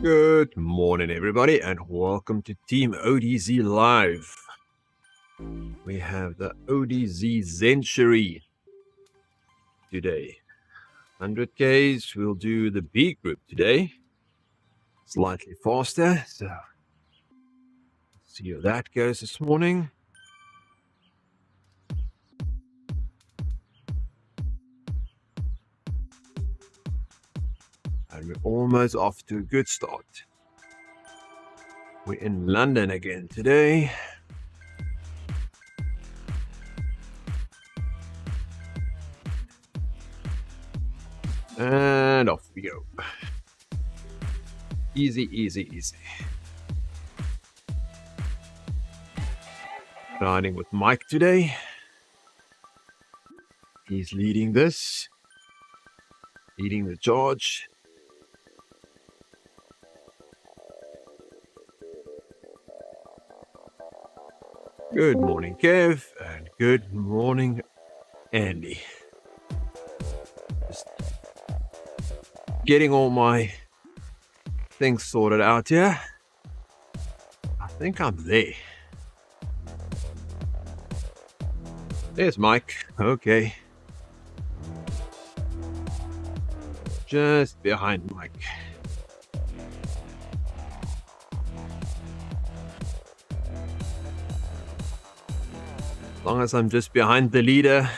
Good morning, everybody, and welcome to TeamODZ Live. We have the ODZentury today. 100Ks, we'll do the B group today. Slightly faster, so see how that goes this morning. And we're almost off to a good start. We're in London again today. And off we go. Easy, easy, easy. Riding with Mike today. He's leading this. Leading the charge. Good morning, Kev, and good morning, Andy. Just getting all my things sorted out here. I think I'm there. There's Mike. Okay. Just behind Mike. As long as I'm just behind the leader,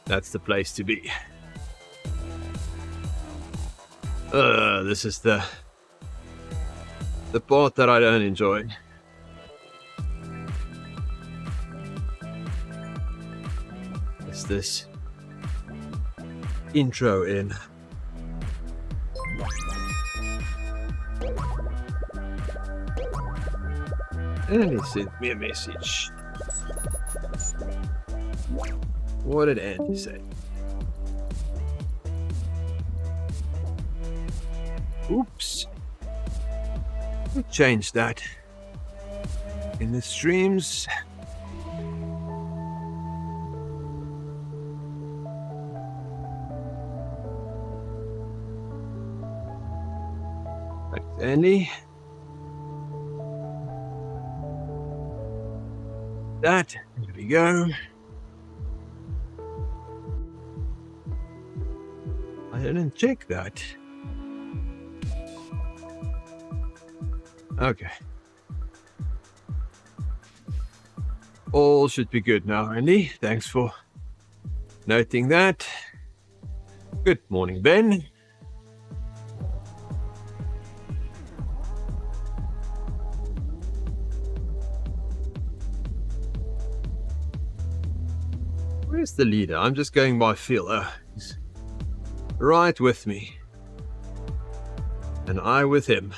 that's the place to be. This is the part that I don't enjoy. It's this intro in. And he sent me a message. What did Andy say? Oops. We'll change that in the streams. Thanks, Andy. That, there we go. I didn't check that. Okay. All should be good now, Andy. Thanks for noting that. Good morning, Ben. Where's the leader? I'm just going by feel. He's right with me. And I with him.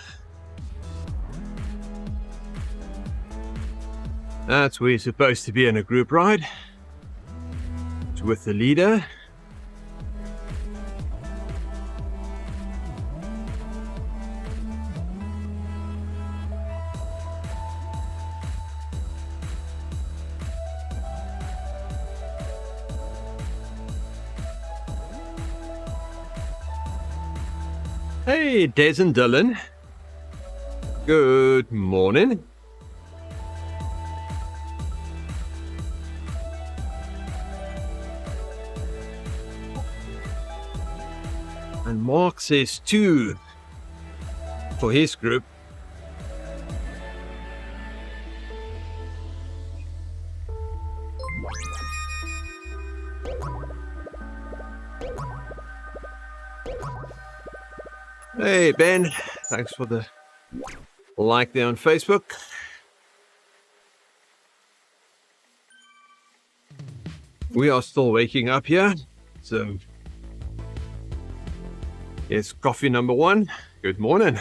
That's where you're supposed to be in a group ride. It's with the leader. Hey, Des and Dylan. Good morning. And Mark says 2 for his group. Hey, Ben. Thanks for the like there on Facebook. We are still waking up here, so it's coffee number 1. Good morning.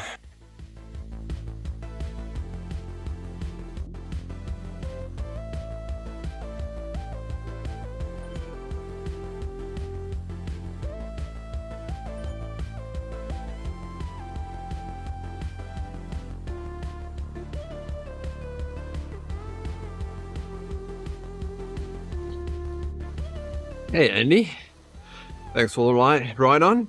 Hey, Andy. Thanks for the ride on.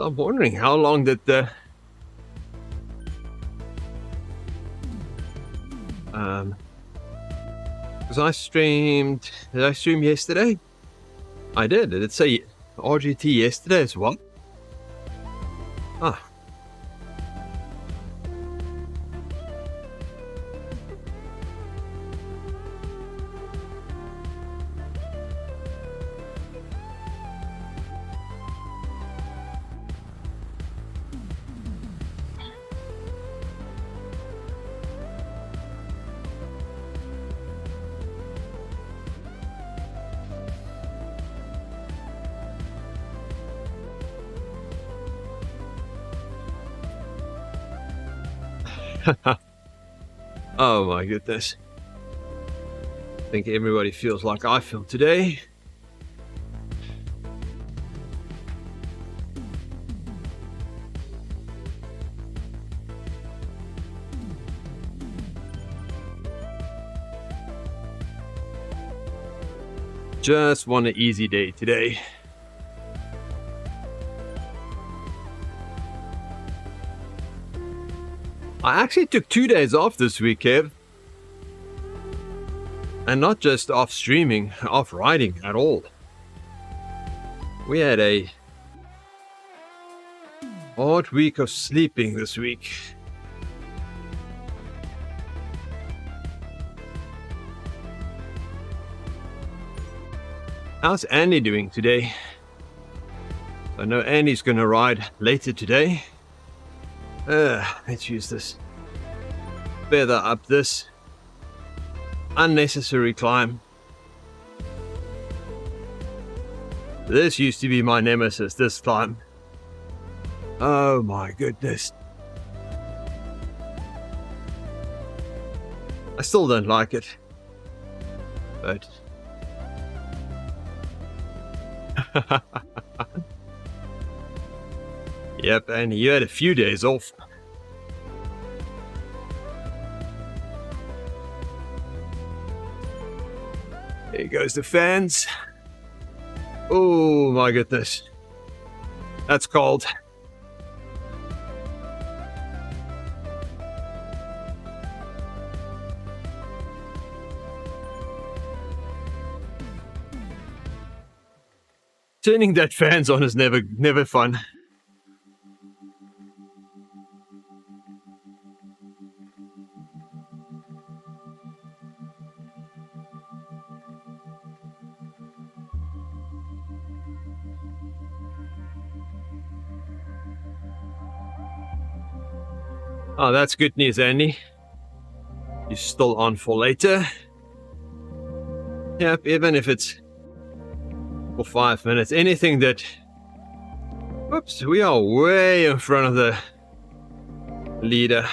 So I'm wondering how long did the because I streamed. Did I stream yesterday? I did. Did it say RGT yesterday as well? Ah. Oh my goodness. I think everybody feels like I feel today. Just want an easy day today. I actually took 2 days off this week, Kev. And not just off streaming, off riding at all. We had a odd week of sleeping this week. How's Andy doing today? I know Andy's gonna ride later today. Let's use this. Feather up this unnecessary climb. This used to be my nemesis, this climb. Oh my goodness. I still don't like it. But yep, and you had a few days off. There goes the fans. Oh my goodness. That's cold. Turning that fans on is never fun. Oh, that's good news, Andy. You're still on for later. Yep, even if it's for 5 minutes. Anything that... Whoops, we are way in front of the leader.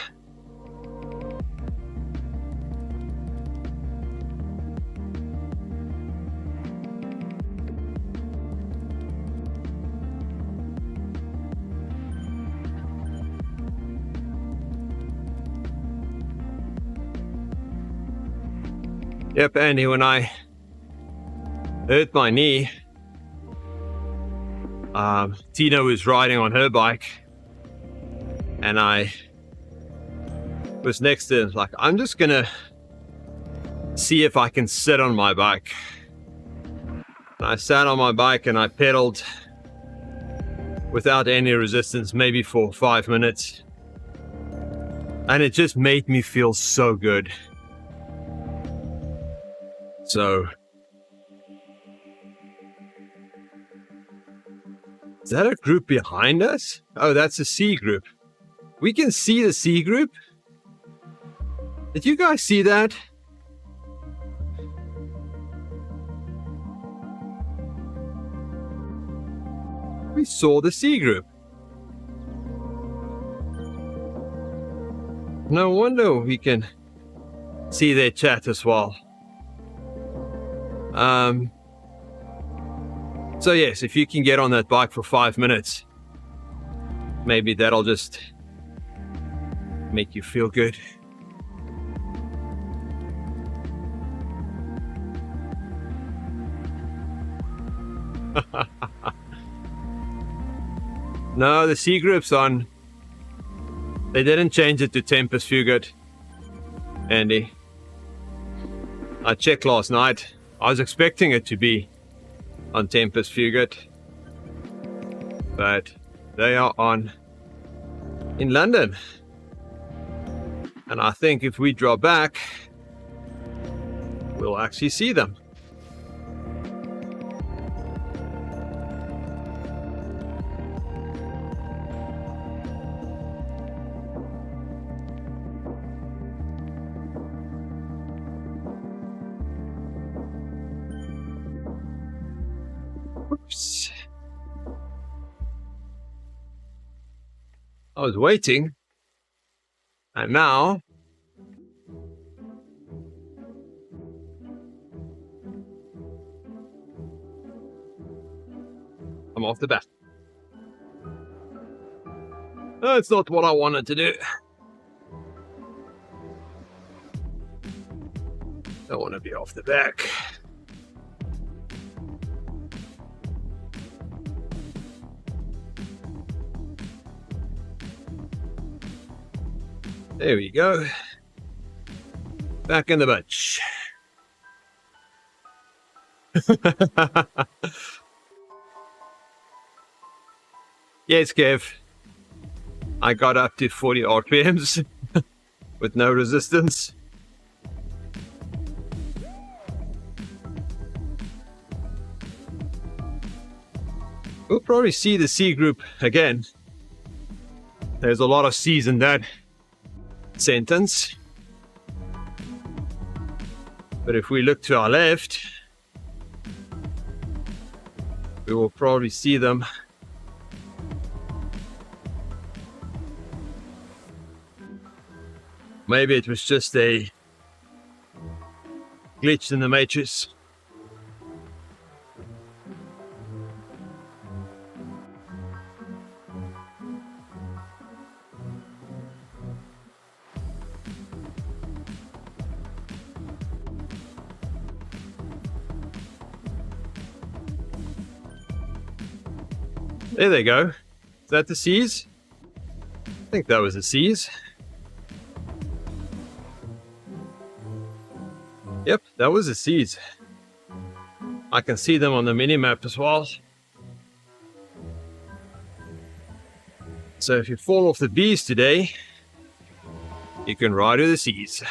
Yep, Andy, when I hurt my knee, Tina was riding on her bike, and I was next to her, like, I'm just gonna see if I can sit on my bike. And I sat on my bike and I pedaled without any resistance, maybe for 5 minutes, and it just made me feel so good. So, is that a group behind us? Oh, that's a C group. We can see the C group. Did you guys see that? We saw the C group. No wonder we can see their chat as well. So yes, if you can get on that bike for 5 minutes, maybe that'll just make you feel good. No, the C group's on. They didn't change it to Tempest Fugit, Andy. I checked last night. I was expecting it to be on Tempest Fugit, but they are on in London. And I think if we draw back, we'll actually see them. Oops. I was waiting, and now I'm off the bat. That's not what I wanted to do. I want to be off the back. There we go. Back in the bunch. Yes, Kev. I got up to 40 RPMs with no resistance. We'll probably see the C group again. There's a lot of C's in that sentence. But if we look to our left, we will probably see them maybe it was just a glitch in the matrix. There they go. Is that the C's? I think that was the C's. Yep, that was the C's. I can see them on the mini-map as well. So if you fall off the B's today, you can ride with the C's.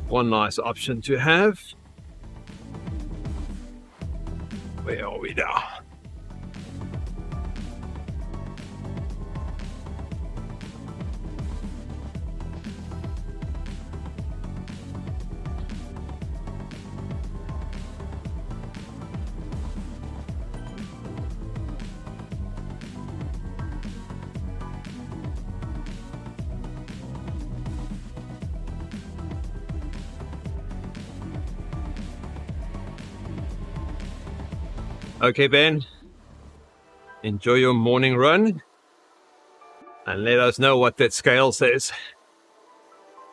One nice option to have. Where are we now? Okay, Ben, enjoy your morning run and let us know what that scale says.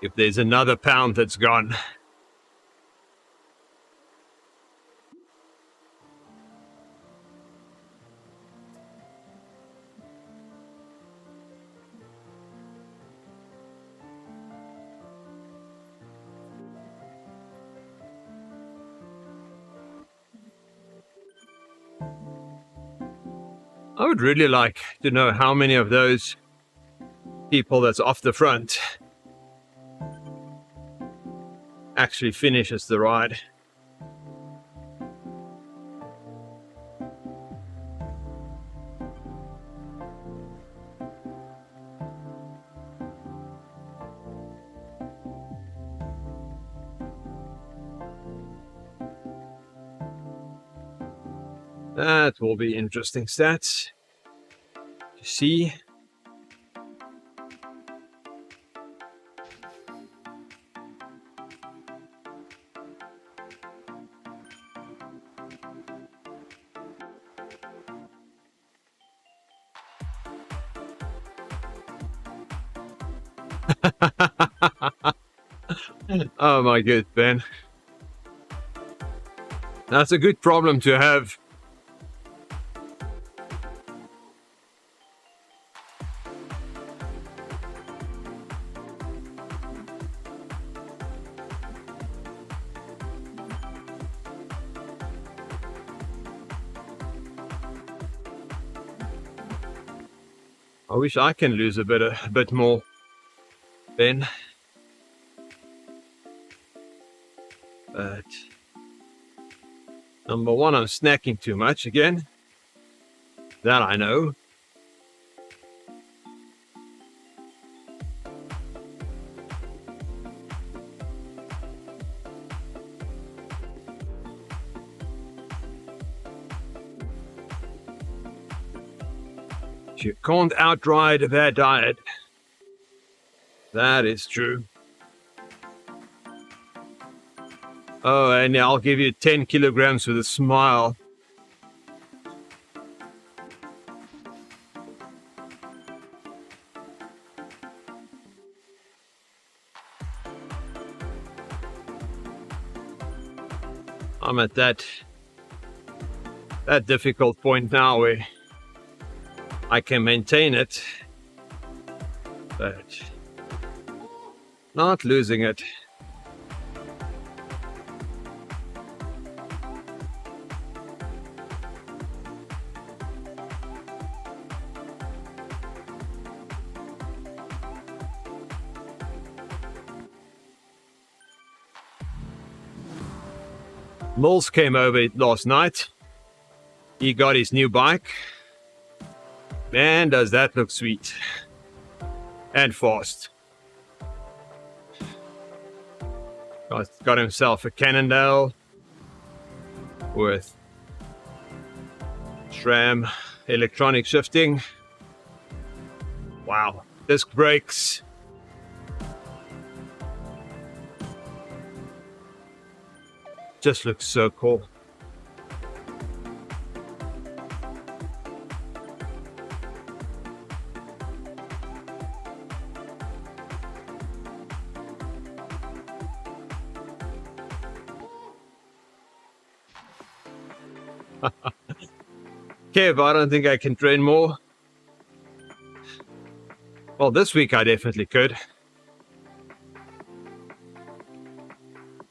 If there's another pound that's gone. I would really like to know how many of those people that's off the front actually finishes the ride. That will be interesting stats to see. Oh my good, Ben. That's a good problem to have. I wish I can lose a bit more, Ben. But number one, I'm snacking too much again. That I know. You can't outride a bad diet. That is true. Oh, and I'll give you 10 kilograms with a smile. I'm at that difficult point now where I can maintain it, but not losing it. Moles came over last night. He got his new bike. Man, does that look sweet and fast. Got himself a Cannondale with SRAM electronic shifting. Wow, disc brakes. Just looks so cool. Kev, I don't think I can train more. Well, this week I definitely could.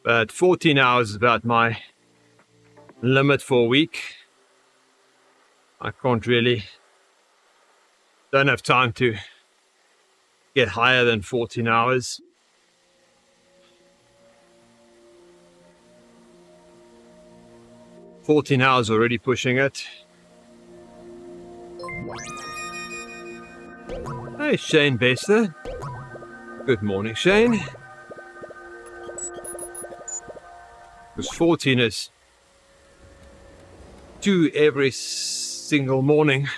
But 14 hours is about my limit for a week. I can't really, don't have time to get higher than 14 hours. "14 hours already pushing it." Hey, Shane Bester. Good morning, Shane. Because 14 is 2 every single morning.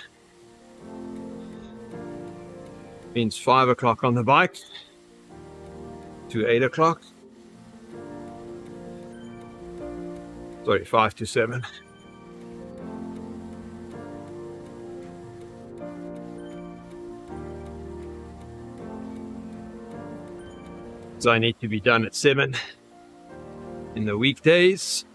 Means 5 o'clock on the bike to 8 o'clock. Sorry, 5 to 7. So I need to be done at 7 in the weekdays.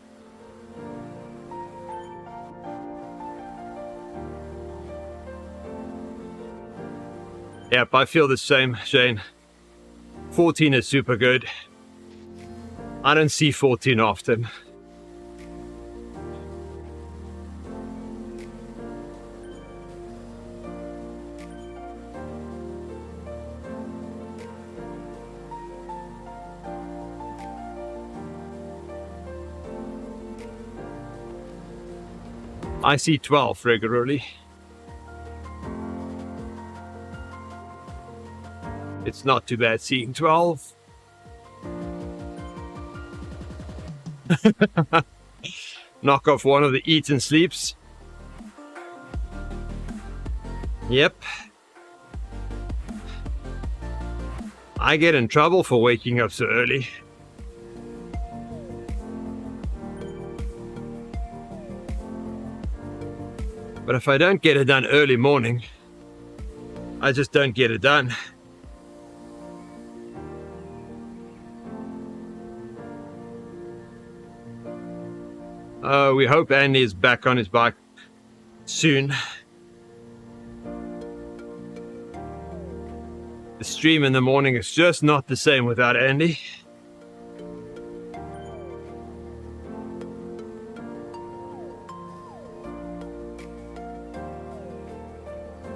Yep, I feel the same, Shane. 14 is super good. I don't see 14 often. I see 12 regularly. It's not too bad seeing 12. Knock off one of the eats and sleeps. Yep. I get in trouble for waking up so early. But if I don't get it done early morning, I just don't get it done. We hope Andy is back on his bike soon. The stream in the morning is just not the same without Andy.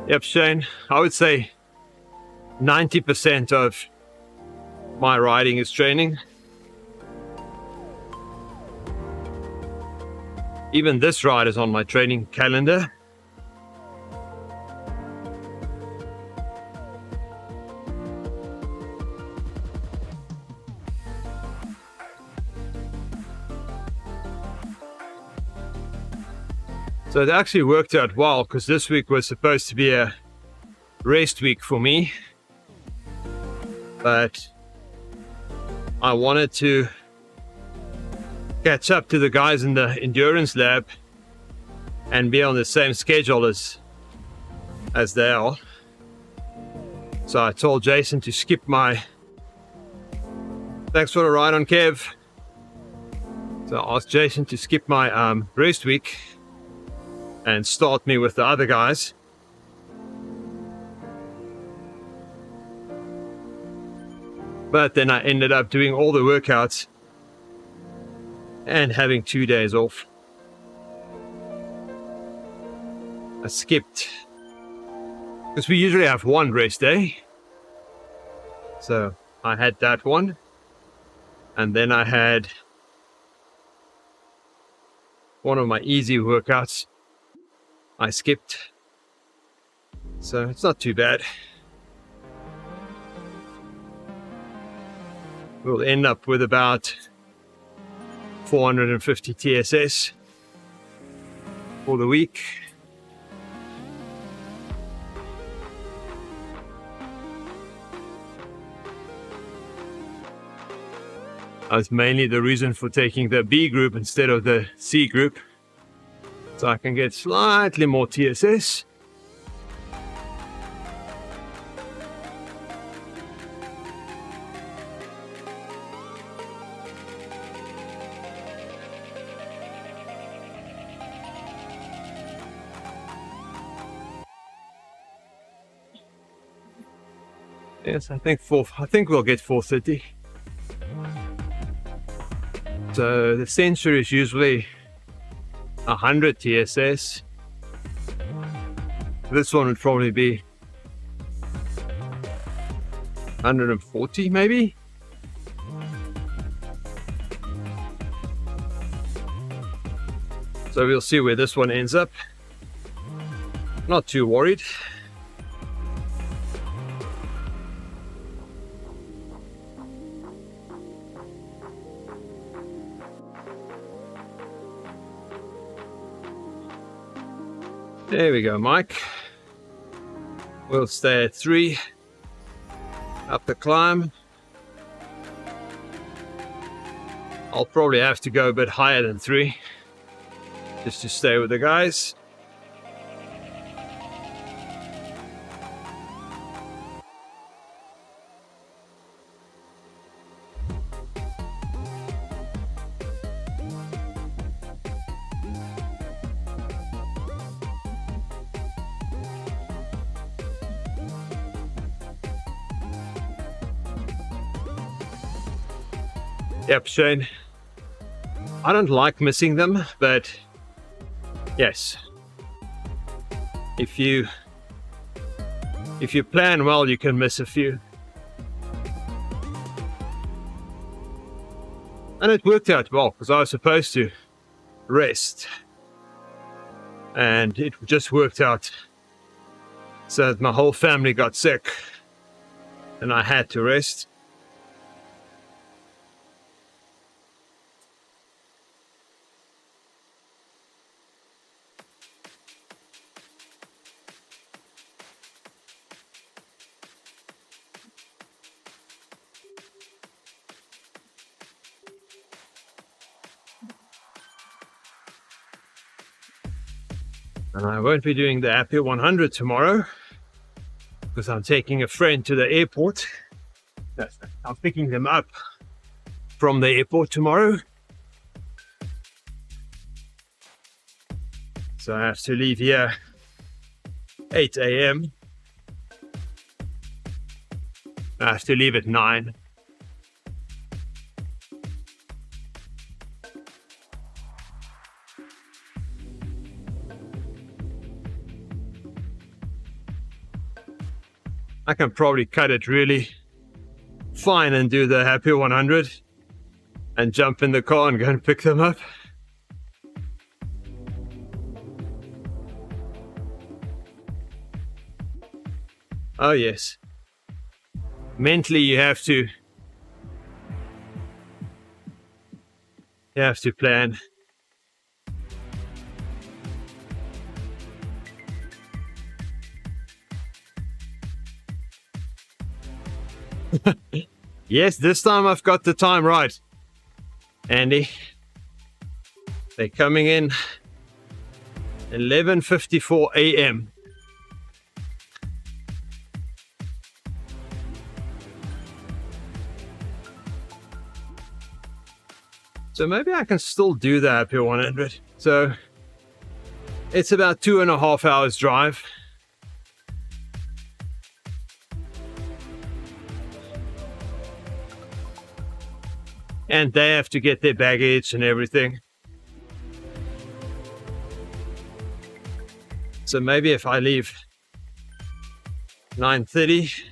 Yep, Shane, I would say 90% of my riding is training. Even this ride is on my training calendar. So it actually worked out well, because this week was supposed to be a rest week for me. But I wanted to catch up to the guys in the endurance lab and be on the same schedule as they are. So I told Jason to skip my thanks for the ride on Kev. So I asked Jason to skip my rest week and start me with the other guys. But then I ended up doing all the workouts and having 2 days off. I skipped, because we usually have one rest day. So I had that one. And then I had one of my easy workouts I skipped. So it's not too bad. We'll end up with about 450 TSS for the week. That's mainly the reason for taking the B group instead of the C group, so I can get slightly more TSS. Yes, I think we'll get 430. So the sensor is usually 100 TSS. This one would probably be 140 maybe. So we'll see where this one ends up. Not too worried. There we go, Mike. We'll stay at 3. Up the climb. I'll probably have to go a bit higher than 3, just to stay with the guys. Yep, Shane. I don't like missing them, but yes, if you plan well, you can miss a few. And it worked out well, because I was supposed to rest, and it just worked out so that my whole family got sick and I had to rest. And I won't be doing the Happy 100 tomorrow, because I'm taking a friend to the airport. I'm picking them up from the airport tomorrow. So I have to leave here 8 a.m. I have to leave at 9. I can probably cut it really fine and do the happy 100 and jump in the car and go and pick them up. Oh yes. Mentally you have to plan. Yes, this time I've got the time right, Andy. They're coming in 11:54 a.m. So maybe I can still do the happy 100. So it's about 2.5 hours drive. And they have to get their baggage and everything. So maybe if I leave 9:30,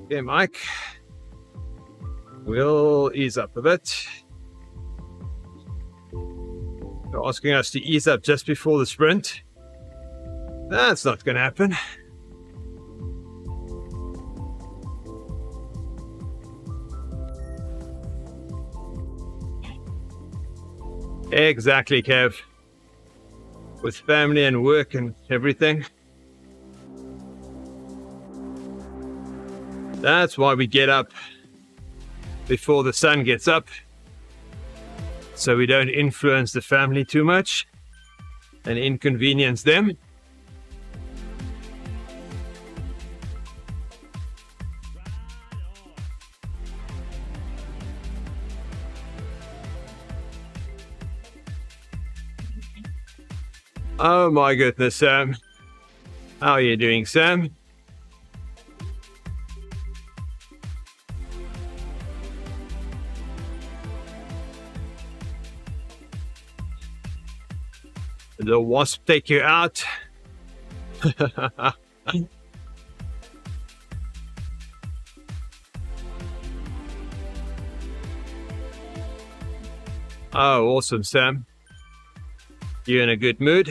okay, Mike, we'll ease up a bit. They're asking us to ease up just before the sprint. That's not going to happen. Exactly, Kev. With family and work and everything. That's why we get up before the sun gets up, so we don't influence the family too much and inconvenience them. Oh my goodness, Sam. How are you doing, Sam? Did the wasp take you out? Oh, awesome, Sam. You in a good mood?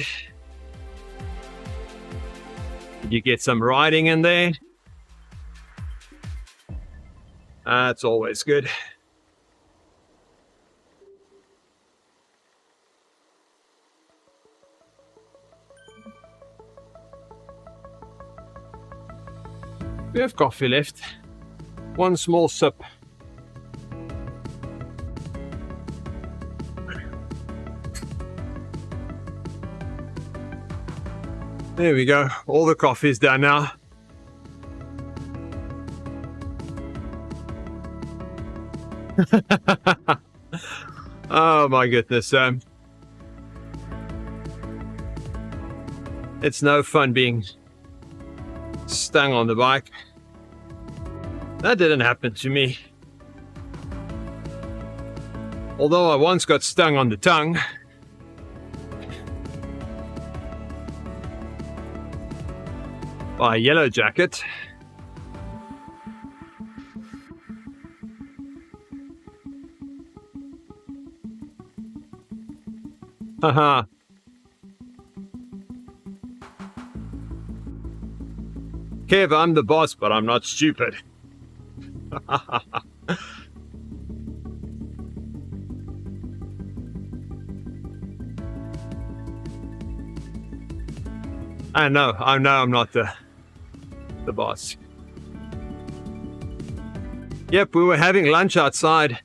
Did you get some riding in there? That's always good. We have coffee left. One small sip. There we go. All the coffee's done now. Oh my goodness, it's no fun being stung on the bike. That didn't happen to me. Although I once got stung on the tongue. By a yellow jacket. Haha. Kev, I'm the boss, but I'm not stupid. I know I'm not the boss. Yep, we were having lunch outside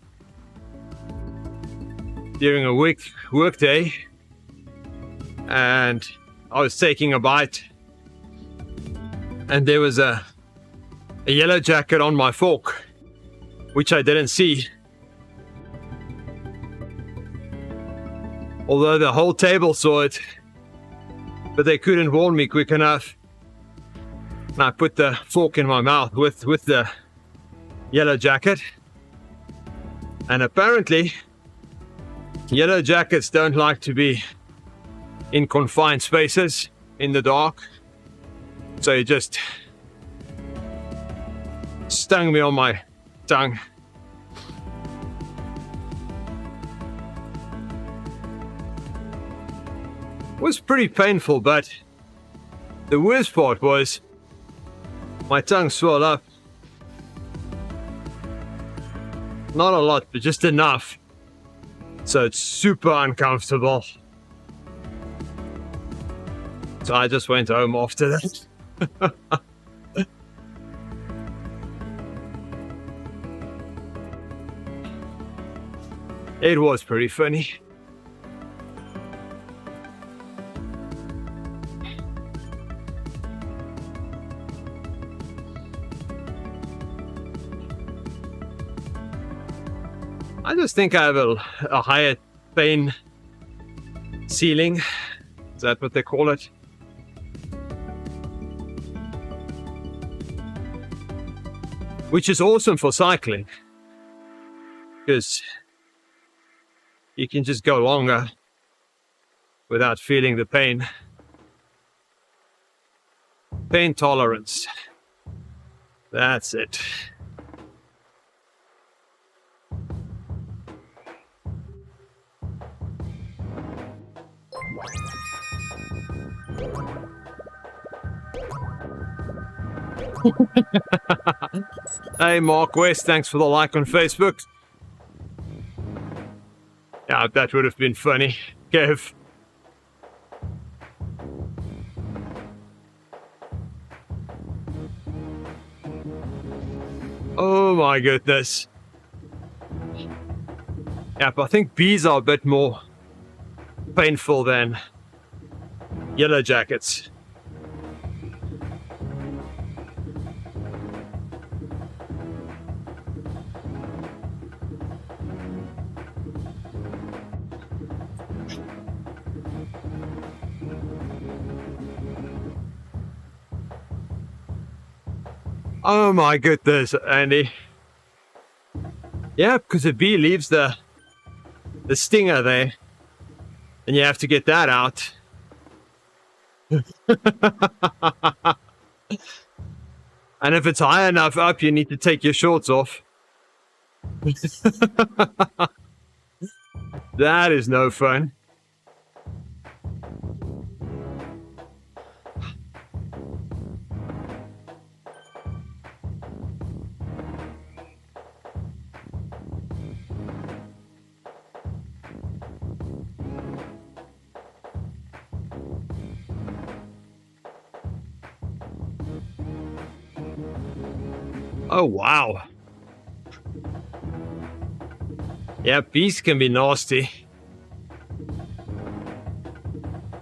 during a work day, and I was taking a bite, and there was a yellow jacket on my fork, which I didn't see. Although the whole table saw it, but they couldn't warn me quick enough. And I put the fork in my mouth with the yellow jacket. And apparently, yellow jackets don't like to be in confined spaces in the dark. So it just stung me on my tongue. It was pretty painful, but the worst part was my tongue swelled up. Not a lot, but just enough. So it's super uncomfortable. So I just went home after that. It was pretty funny. I just think I have a higher pain ceiling. Is that what they call it? Which is awesome for cycling, because you can just go longer without feeling the pain. Pain tolerance. That's it. Hey Mark West, thanks for the like on Facebook. Yeah, that would have been funny, Kev. Oh my goodness. Yeah, but I think bees are a bit more painful than yellow jackets. Oh my goodness, Andy. Yeah, because the bee leaves the stinger there, and you have to get that out. And if it's high enough up, you need to take your shorts off. That is no fun. Oh, wow. Yeah, bees can be nasty.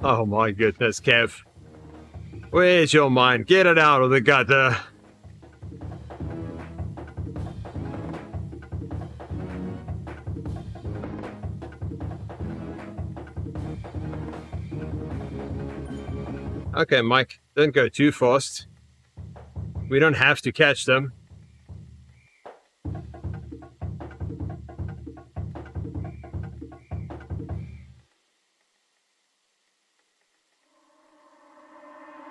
Oh my goodness, Kev. Where's your mind? Get it out of the gutter. Okay, Mike, don't go too fast. We don't have to catch them.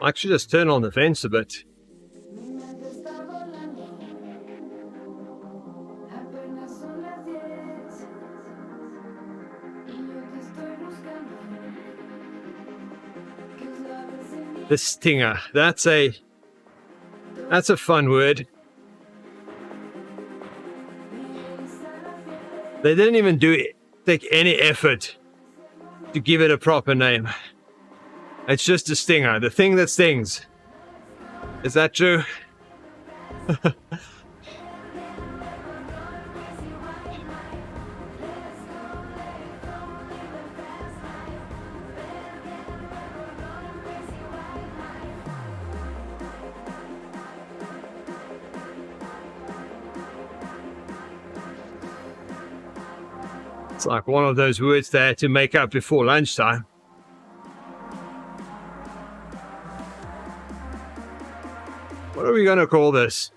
I should just turn on the fence a bit. The stinger, that's a fun word. They didn't even take any effort to give it a proper name. It's just a stinger, the thing that stings. Is that true? It's like one of those words they had to make up before lunchtime. What are we going to call this?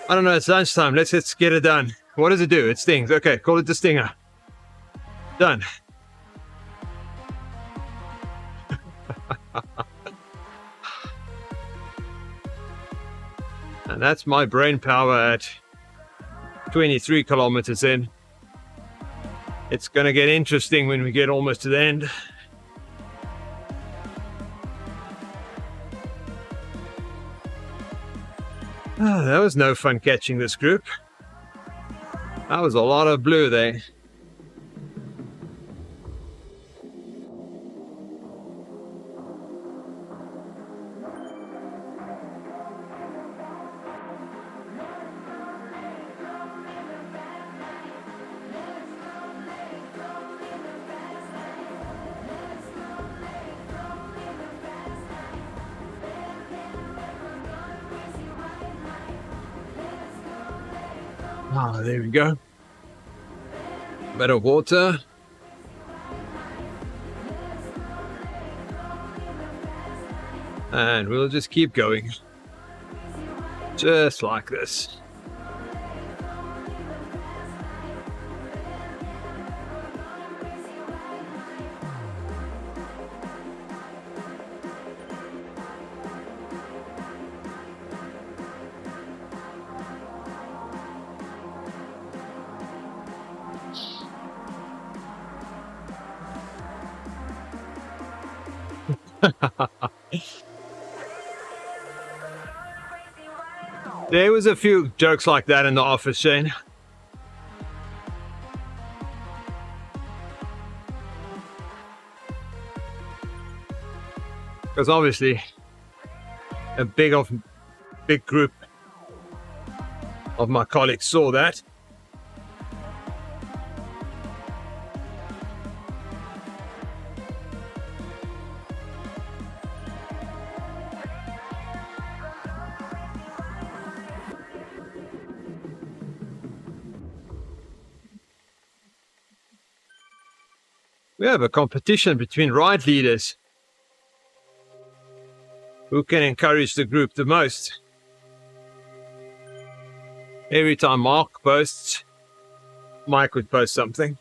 I don't know, it's lunchtime. Let's get it done. What does it do? It stings. Okay, call it the stinger. Done. And that's my brain power at 23 kilometers in. It's going to get interesting when we get almost to the end. Oh, that was no fun catching this group. That was a lot of blue there. Ah, there we go. Bit of water. And we'll just keep going. Just like this. There was a few jokes like that in the office, Shane. Because obviously a big group of my colleagues saw that. We have a competition between ride leaders. Who can encourage the group the most? Every time Mark posts, Mike would post something.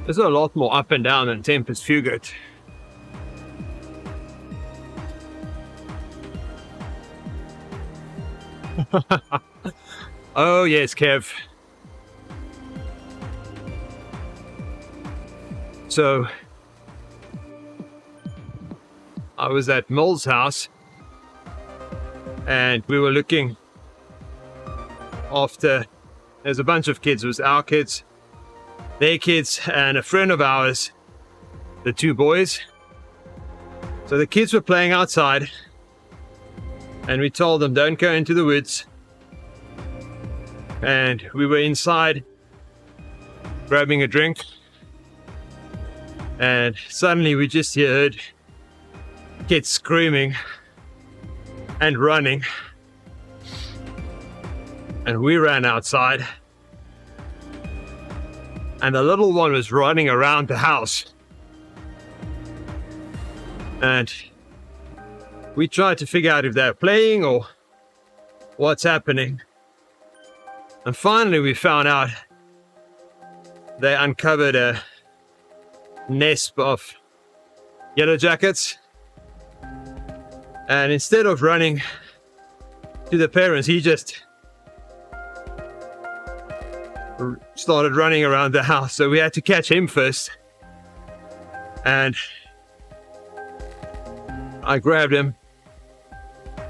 There's a lot more up and down than Tempest Fugit. Oh yes, Kev. So I was at Mill's house and we were looking after, there's a bunch of kids. It was our kids, their kids, and a friend of ours, the two boys. So the kids were playing outside and we told them don't go into the woods, and we were inside grabbing a drink, and suddenly we just heard kids screaming and running, and we ran outside, and the little one was running around the house, and we tried to figure out if they're playing or what's happening. And finally we found out they uncovered a nest of yellow jackets, and instead of running to the parents, he just started running around the house. So we had to catch him first, and I grabbed him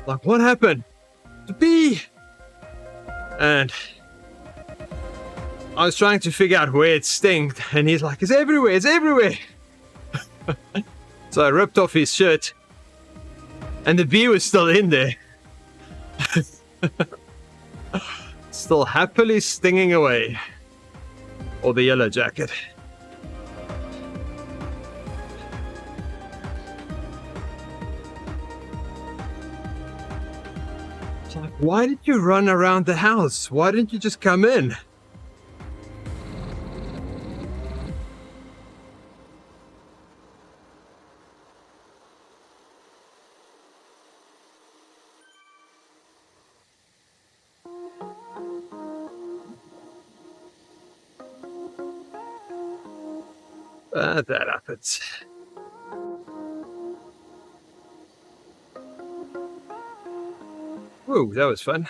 like, what happened? The bee! And I was trying to figure out where it stinked, and he's like, it's everywhere, it's everywhere. So I ripped off his shirt, and the bee was still in there. Still happily stinging away. Or the yellow jacket. It's like, why did you run around the house? Why didn't you just come in? That happens. Whoa, that was fun.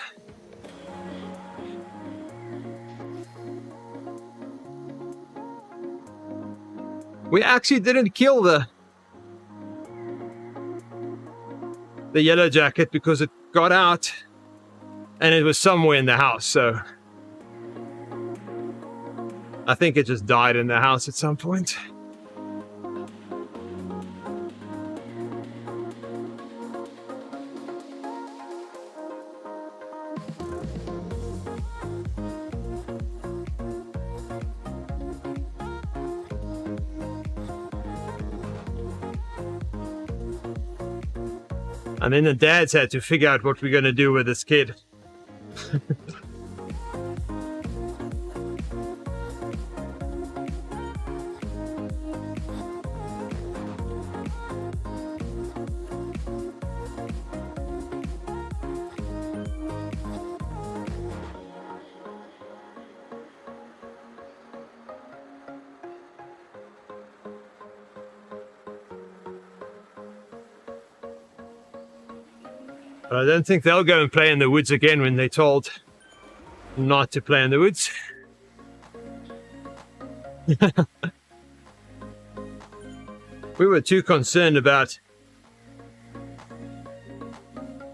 We actually didn't kill the yellow jacket because it got out and it was somewhere in the house, so I think it just died in the house at some point. And then the dads had to figure out what we're going to do with this kid. But I don't think they'll go and play in the woods again when they're told not to play in the woods. We were too concerned about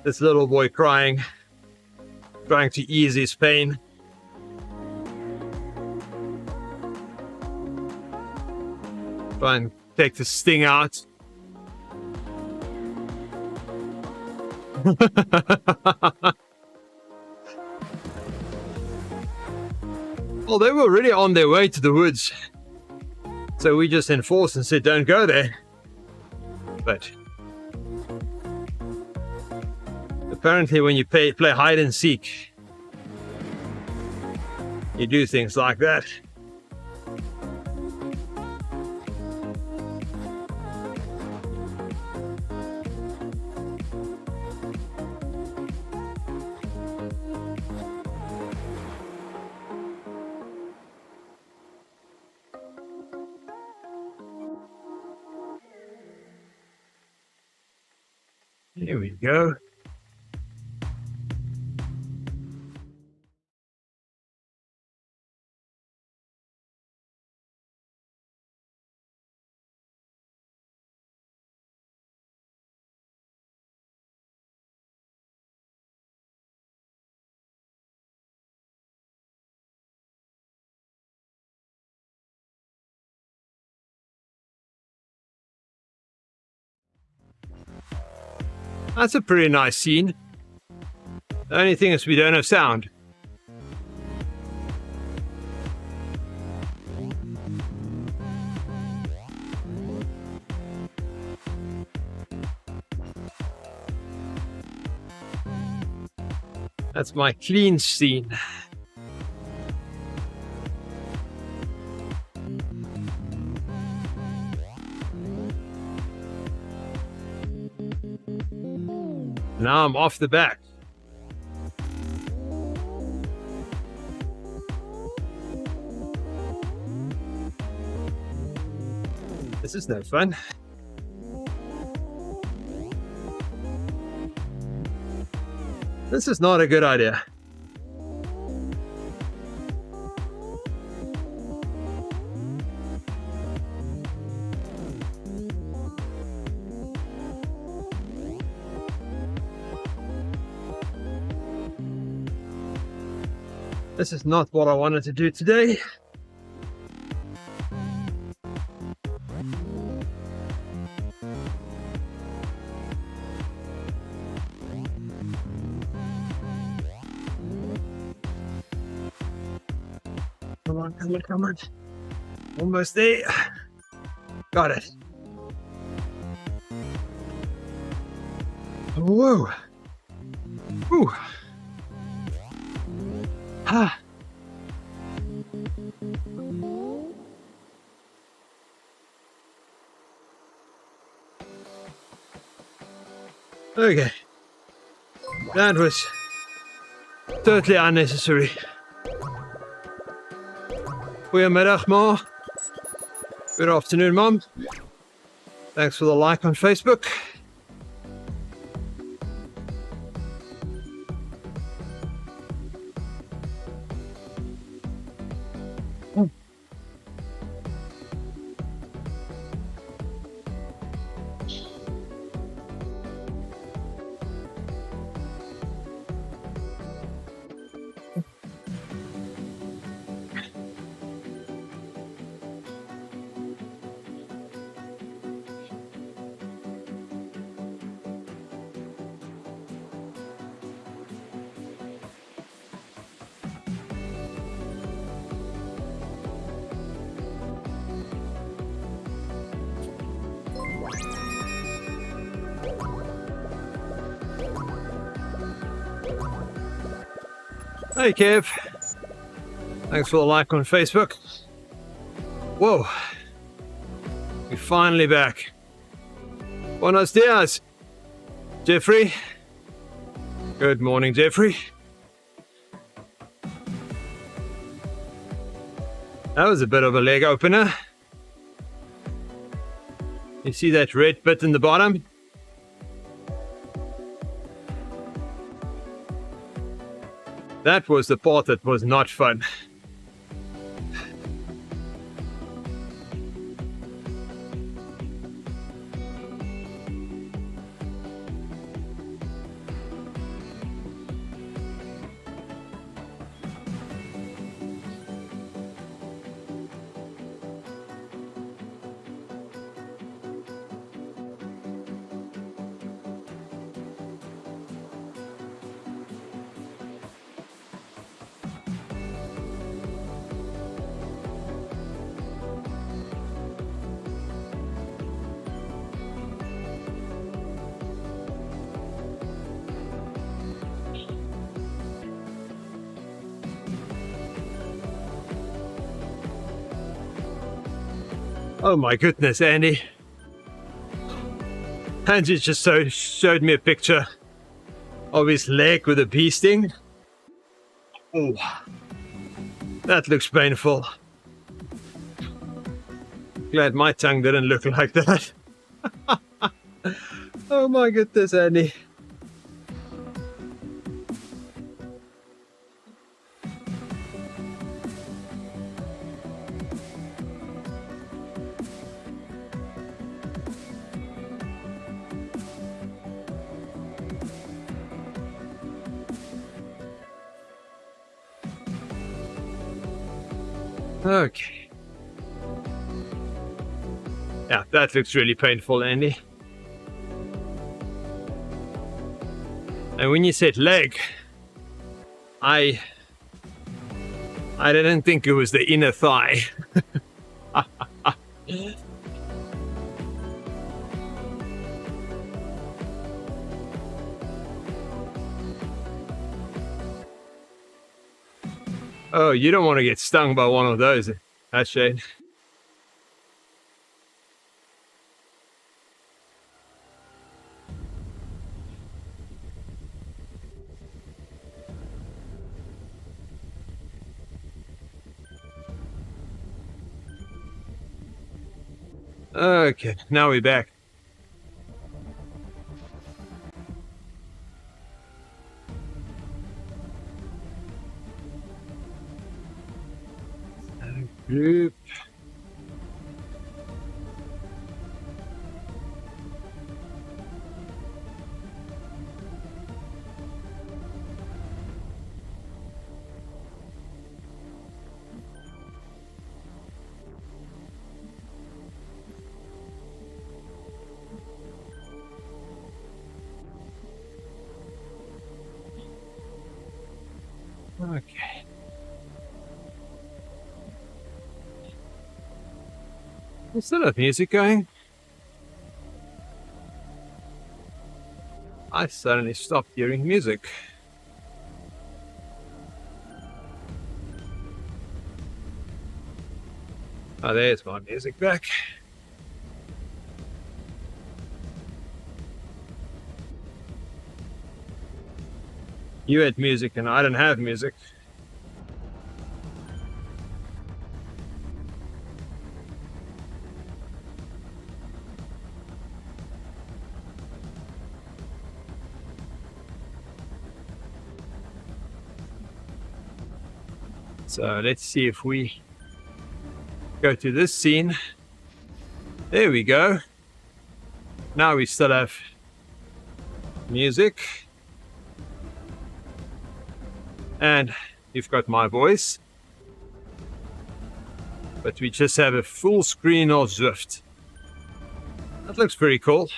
this little boy crying, trying to ease his pain. Try and take the sting out. Well, they were really on their way to the woods, so we just enforced and said don't go there. But apparently when you play hide and seek, you do things like that. Here we go. That's a pretty nice scene. The only thing is we don't have sound. That's my clean scene. Now I'm off the back. This is no fun. This is not a good idea. This is not what I wanted to do today. Come on, come on, come on. Almost there. Got it. Whoa. Whew. Ah. Okay. That was totally unnecessary. Goedemiddag, Ma. Good afternoon, Mom. Thanks for the like on Facebook. Hey Kev, thanks for the like on Facebook. Whoa, we're finally back. Buenos dias, Jeffrey. Good morning, Jeffrey. That was a bit of a leg opener. You see that red bit in the bottom? That was the part that was not fun. Oh my goodness, Andy. Angie just showed me a picture of his leg with a bee sting. Oh, that looks painful. Glad my tongue didn't look like that. Oh my goodness, Andy. Okay. Yeah, that looks really painful, Andy. And when you said leg, I didn't think it was the inner thigh. Oh, you don't want to get stung by one of those. That's shade. Okay, now we're back. Group. Okay. We still have music going. I suddenly stopped hearing music. Oh, there's my music back. You had music and I didn't have music. So let's see if we go to this scene. There we go. Now we still have music. And you've got my voice. But we just have a full screen of Zwift. That looks pretty cool.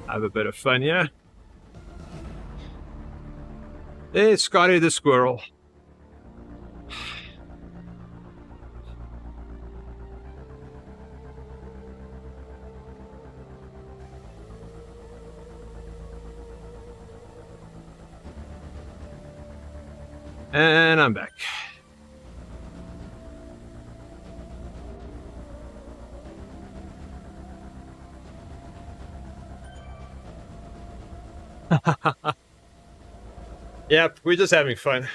Have a bit of fun here. There's Scotty the squirrel. And I'm back. Yep, we're just having fun.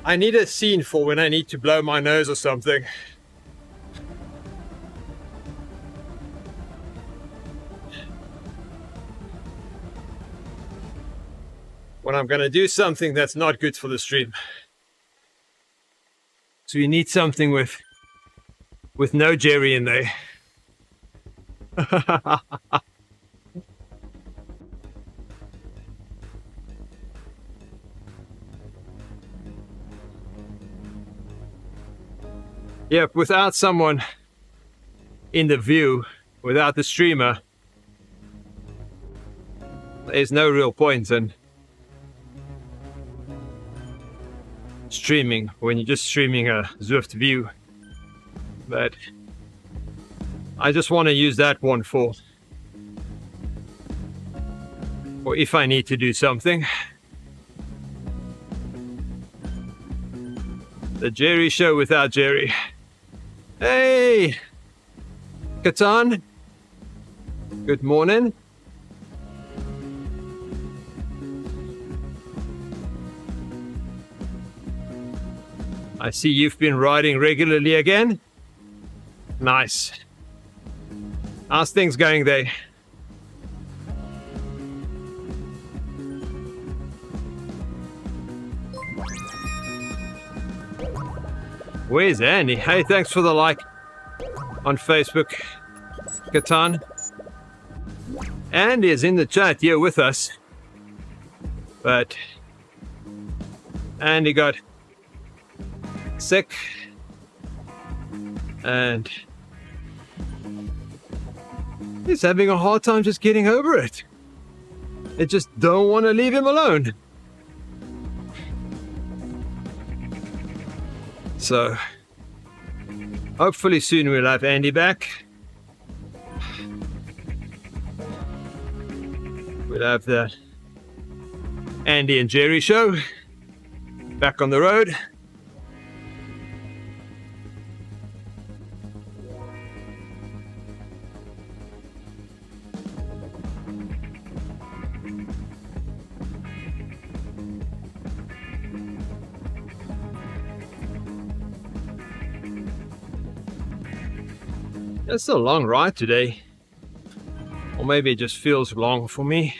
I need a scene for when I need to blow my nose or something. When I'm gonna do something that's not good for the stream. So you need something with no Jerry in there. Yep, without someone in the view, without the streamer, there's no real point in streaming when you're just streaming a Zwift view. But I just want to use that one for if I need to do something. The Jerry show without Jerry. Hey, Katan. Good morning. I see you've been riding regularly again. Nice. How's things going there? Where's Andy? Hey, thanks for the like on Facebook, Katan. Andy is in the chat here with us, but Andy got sick and he's having a hard time just getting over it. They just don't want to leave him alone. So hopefully soon we'll have Andy back. We'll have the Andy and Jerry show back on the road. It's a long ride today, or maybe it just feels long for me.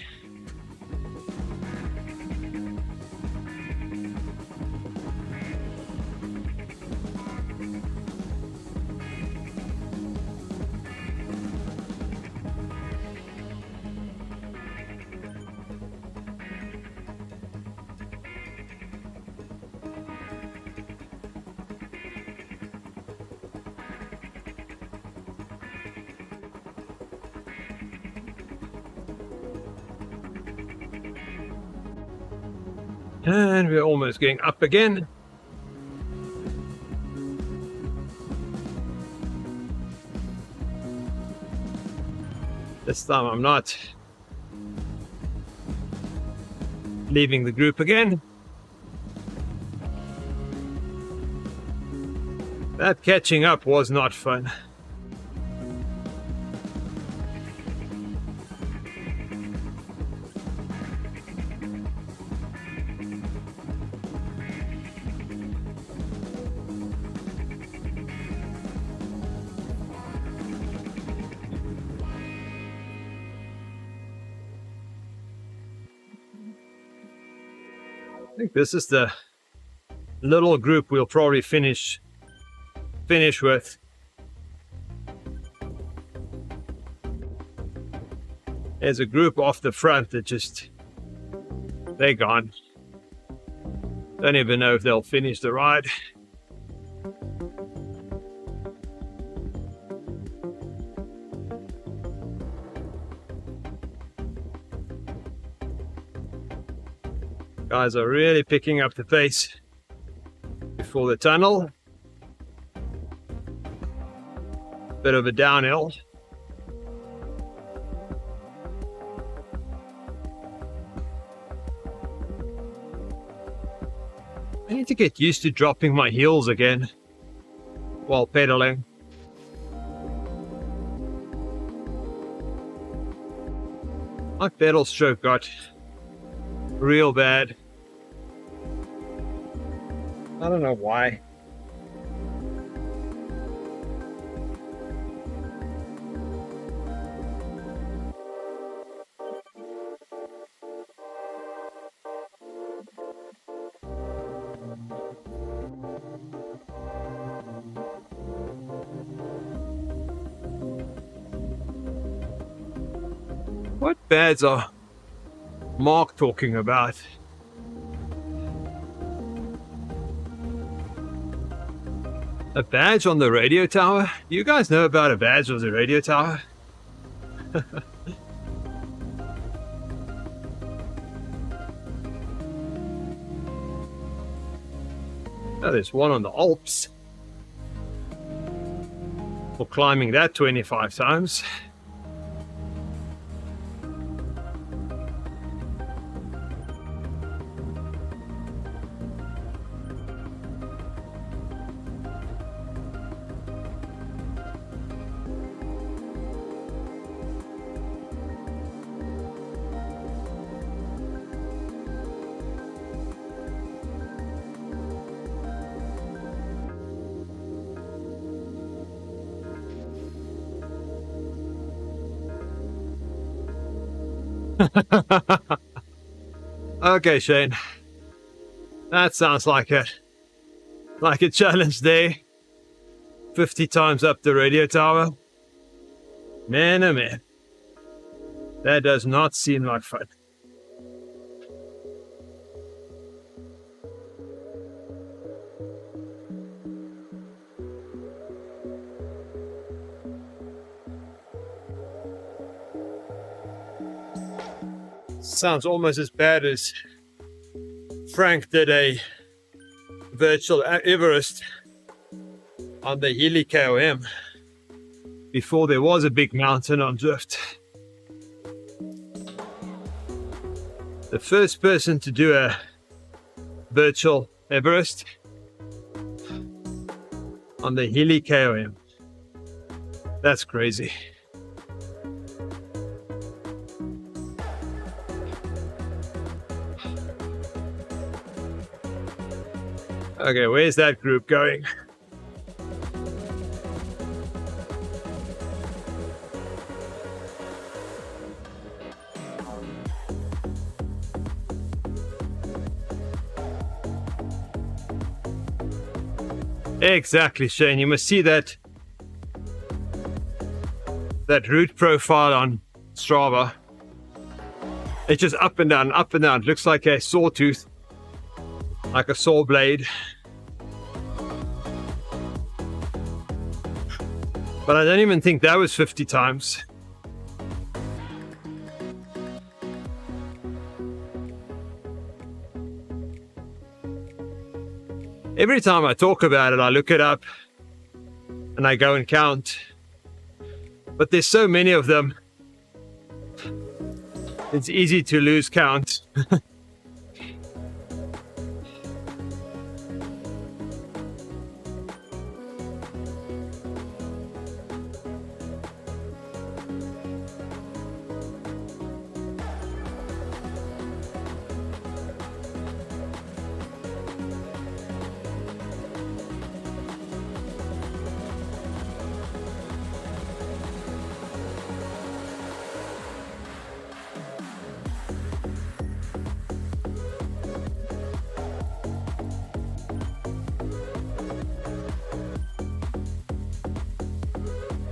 And we're almost getting up again. This time I'm not leaving the group again. That catching up was not fun. I think this is the little group we'll probably finish with. There's a group off the front that they're gone. Don't even know if they'll finish the ride. Guys are really picking up the pace before the tunnel. Bit of a downhill. I need to get used to dropping my heels again while pedaling. My pedal stroke got real bad. I don't know why. What bads are Mark talking about? A badge on the radio tower? Do you guys know about a badge on the radio tower? Oh, there's one on the Alps for climbing that 25 times. Okay, Shane. That sounds like a challenge there. 50 times up the radio tower. Man, oh man. That does not seem like fun. Sounds almost as bad as Frank did a virtual Everest on the Healy KOM before there was a big mountain on Drift. The first person to do a virtual Everest on the Healy KOM. That's crazy. Okay, where's that group going? Exactly, Shane. You must see that route profile on Strava. It's just up and down, up and down. It looks like a sawtooth, like a saw blade. But I don't even think that was 50 times. Every time I talk about it, I look it up and I go and count. But there's so many of them, it's easy to lose count.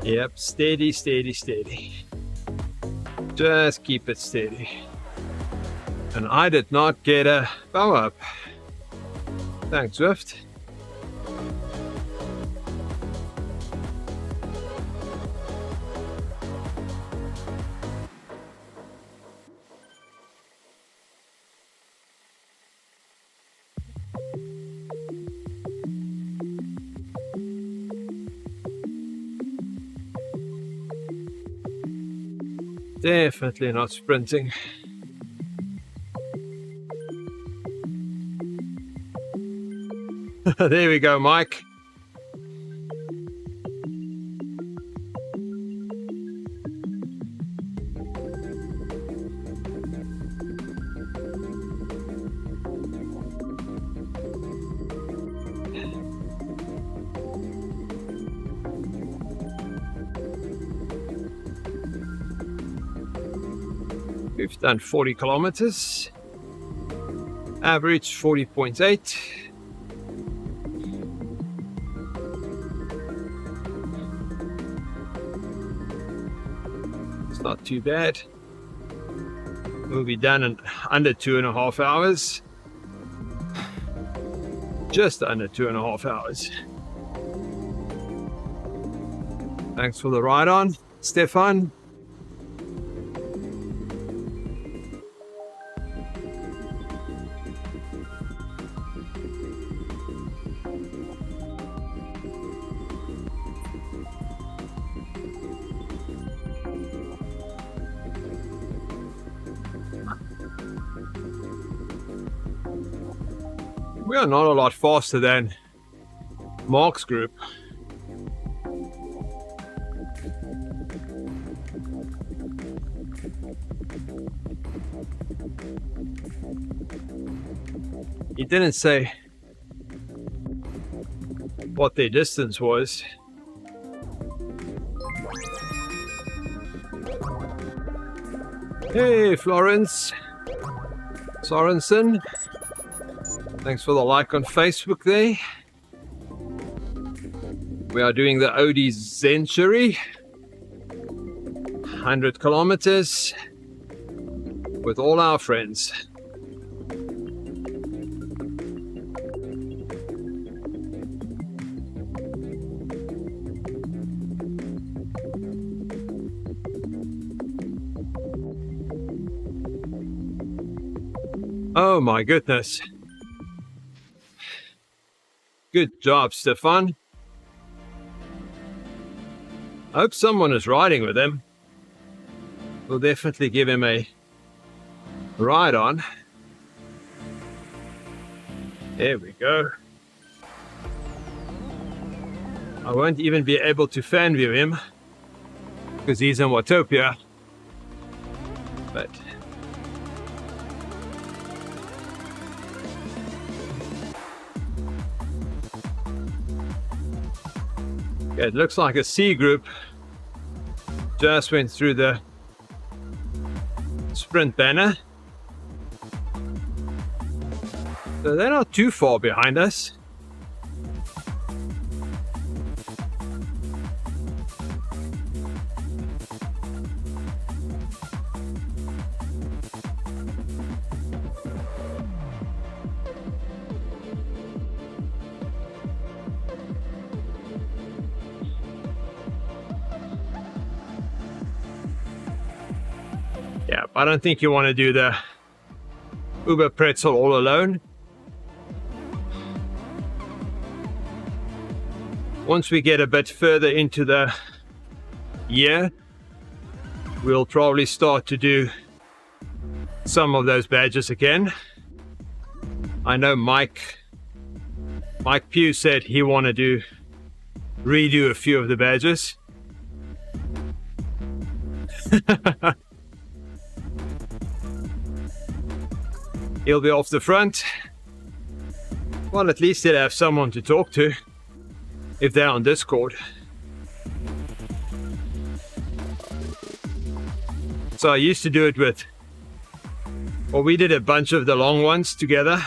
Yep, steady, steady, steady. Just keep it steady. And I did not get a bow up. Thanks, Swift. Definitely not sprinting. There we go, Mike. We've done 40 kilometers, average 40.8. It's not too bad. We'll be done in under 2.5 hours. Just under 2.5 hours. Thanks for the ride on, Stefan. We are not a lot faster than Mark's group. He didn't say what their distance was. Hey, Florence Sorensen. Thanks for the like on Facebook there. We are doing the ODZentury 100 kilometers with all our friends. Oh my goodness. Good job, Stefan. I hope someone is riding with him. We'll definitely give him a ride on. There we go. I won't even be able to fan view him because he's in Watopia. But it looks like a C group just went through the sprint banner. So they're not too far behind us. Yeah, I don't think you want to do the Uber pretzel all alone. once we get a bit further into the year, we'll probably start to do some of those badges again. I know Mike Pugh said he wanted to redo a few of the badges. He'll be off the front. Well, at least he'll have someone to talk to if they're on Discord. So I used to do it with, well, we did a bunch of the long ones together,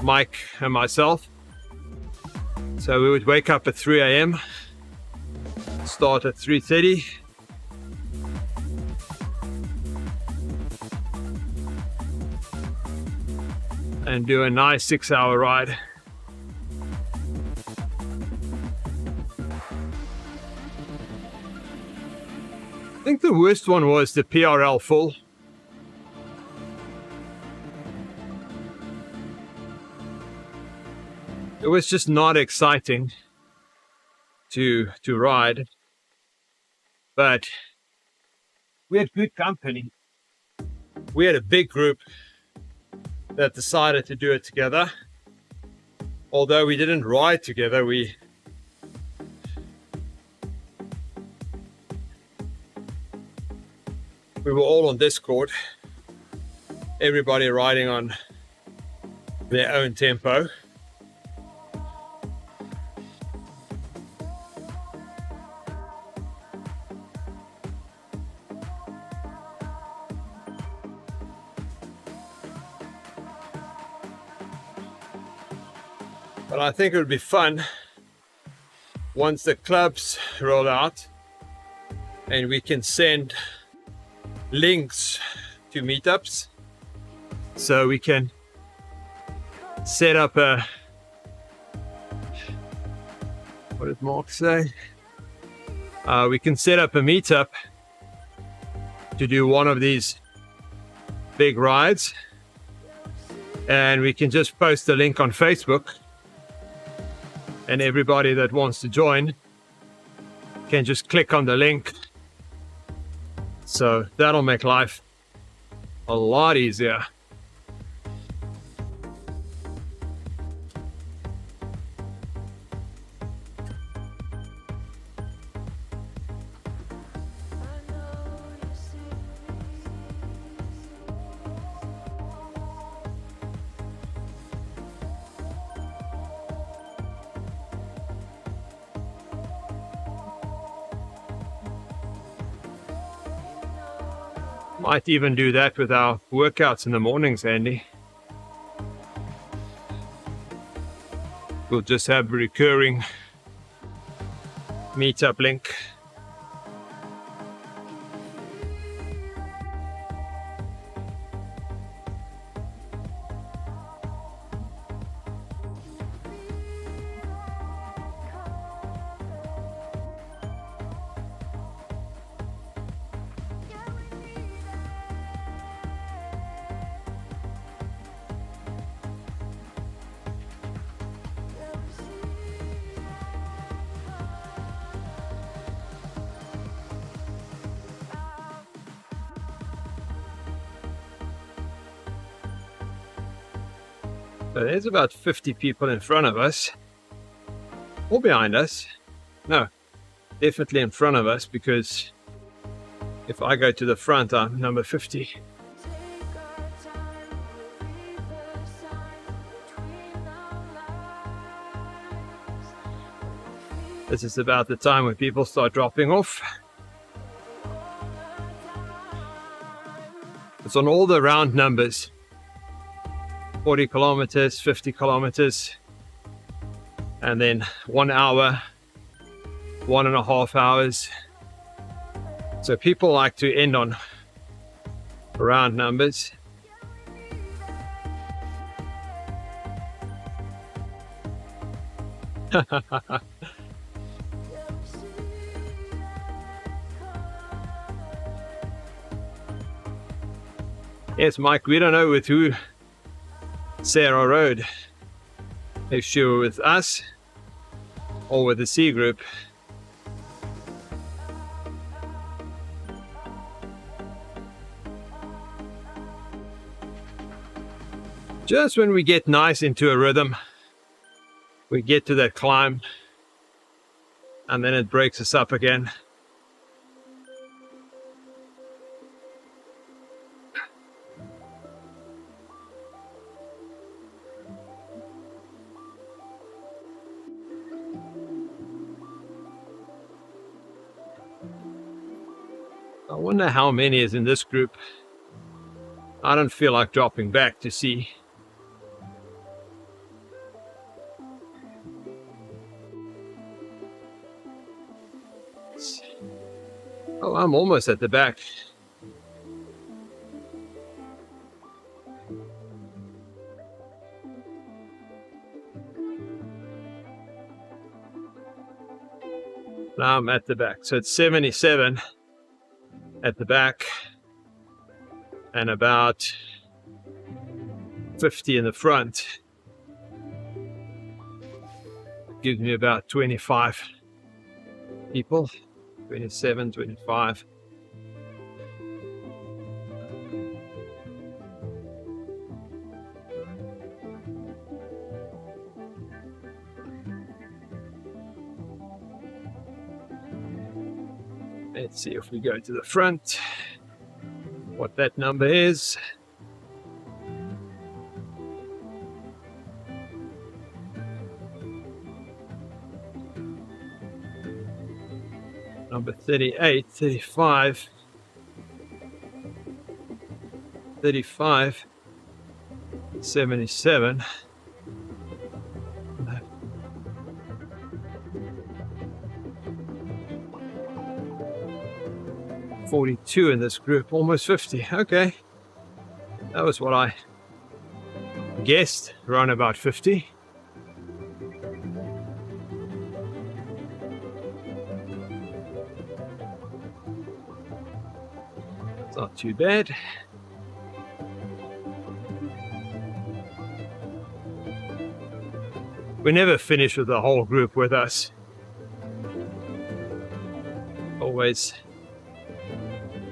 Mike and myself. So we would wake up at 3 a.m, start at 3:30. And do a nice 6-hour ride. I think the worst one was the PRL full. It was just not exciting to ride, but we had good company. We had a big group that decided to do it together. Although we didn't ride together, we were all on Discord, everybody riding on their own tempo. But I think it would be fun once the clubs roll out and we can send links to meetups, so we can set up a, what did Mark say? We can set up a meetup to do one of these big rides, and we can just post the link on Facebook, and everybody that wants to join can just click on the link. So that'll make life a lot easier. Might even do that with our workouts in the mornings, Andy. We'll just have a recurring meetup link. So there's about 50 people in front of us, or behind us. No, definitely in front of us, because if I go to the front, I'm number 50. This is about the time when people start dropping off. It's on all the round numbers. 40 kilometers, 50 kilometers, and then 1 hour, 1.5 hours. So people like to end on round numbers. Yes, Mike, we don't know with who Sarah rode. If she were with us or with the C group. Just when we get nice into a rhythm, we get to that climb, and then it breaks us up again. I wonder how many is in this group. I don't feel like dropping back to see. Oh, I'm almost at the back. Now I'm at the back. So it's 77 at the back and about 50 in the front. Gives me about 25 people. 27, 25. Let's see if we go to the front, what that number is. Number 38, 35, 35, 77. 42 in this group, almost 50. Okay, that was what I guessed, around about 50. It's not too bad. We never finish with the whole group with us. Always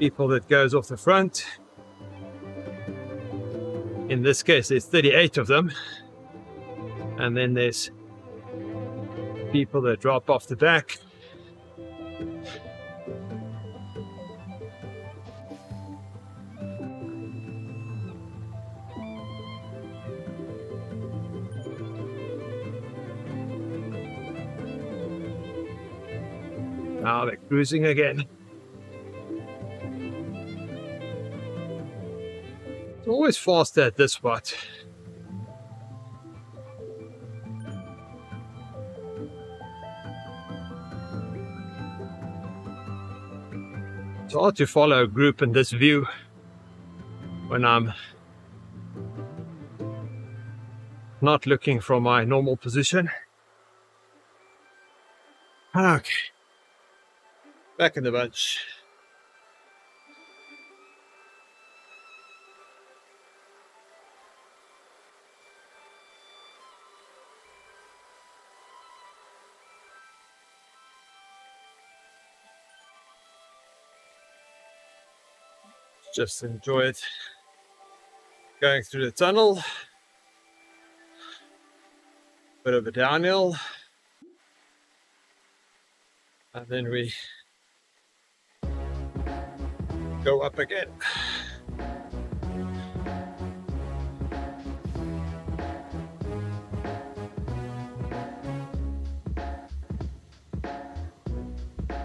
people that goes off the front. In this case, there's 38 of them. And then there's people that drop off the back. Now they're cruising again. It's always faster at this spot. It's hard to follow a group in this view when I'm not looking from my normal position. Okay, back in the bunch. Just enjoy it. Going through the tunnel. Bit of a downhill. And then we go up again. I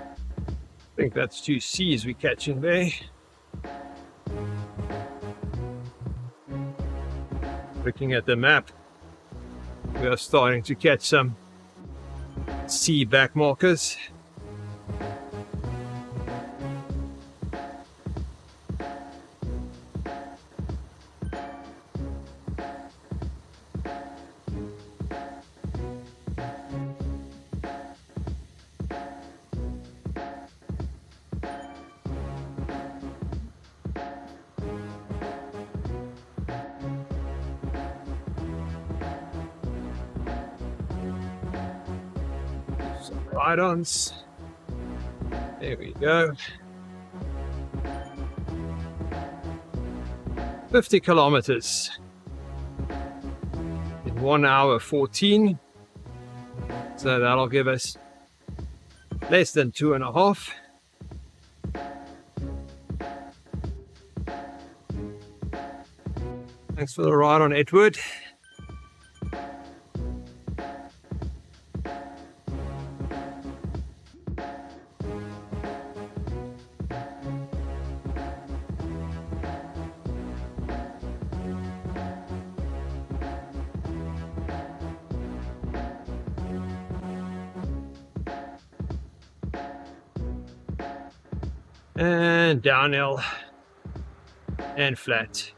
think that's 2 C's we're catching there. Looking at the map, we are starting to catch some C back markers. ride-ons. There we go. 50 kilometers in 1 hour 14. So that'll give us less than 2.5. Thanks for the ride on Edward. And downhill and flat.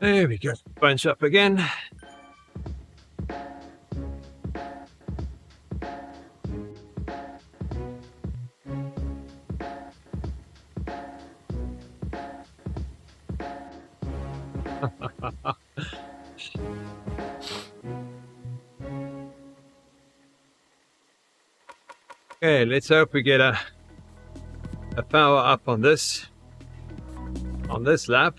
There we go, bunch up again. Okay, let's hope we get a power up on this lap.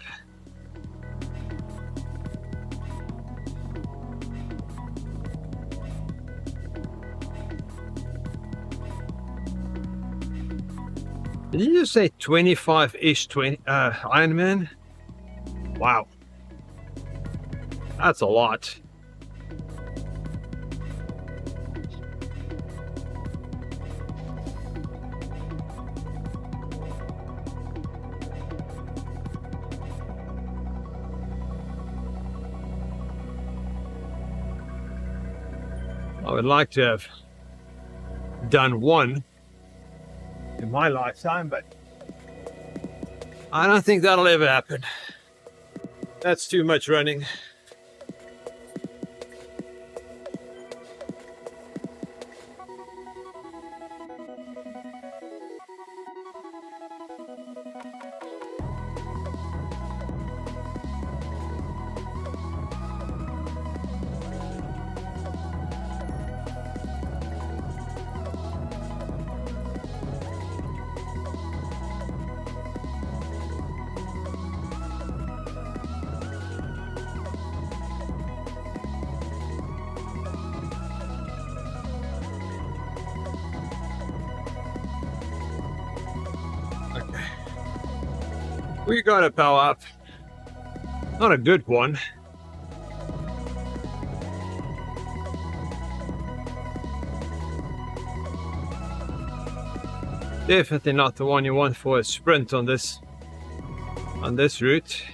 Did you just say 25-ish Ironman? Wow. That's a lot. I would like to have done one in my lifetime, but I don't think that'll ever happen. That's too much running. We got a power up. Not a good one. Definitely not the one you want for a sprint on this route.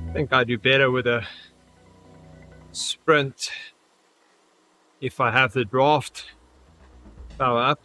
I think I do better with a sprint if I have the draft power up.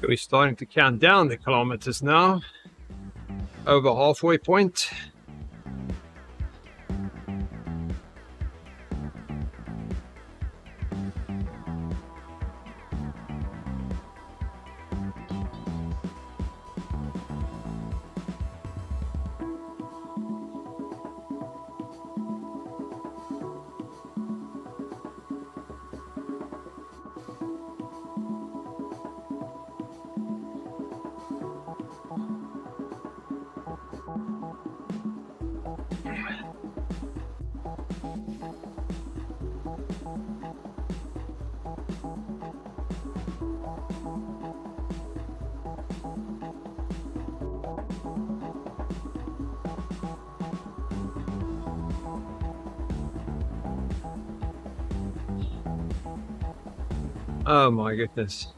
So we're starting to count down the kilometers now. Over halfway point. Oh my goodness.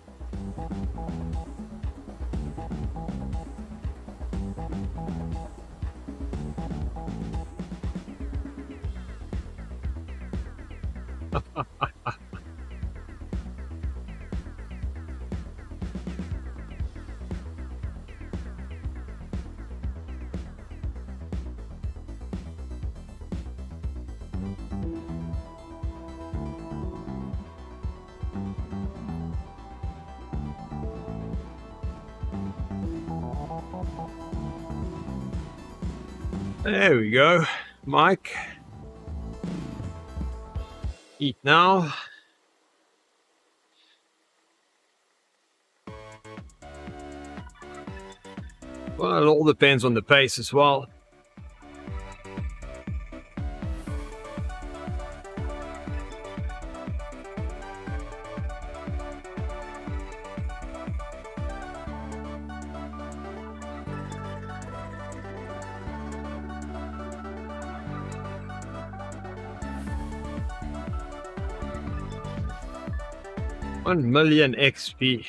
There we go, Mike. Eat now. Well, it all depends on the pace as well. $1 million XP.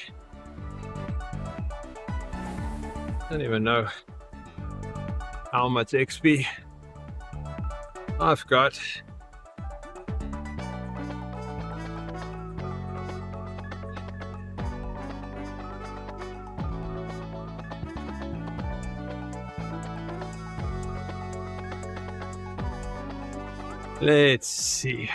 Don't even know how much XP I've got. Let's see.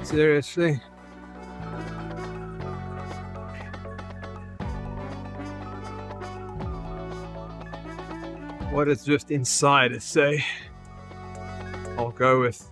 Seriously? What is just inside it say? I'll go with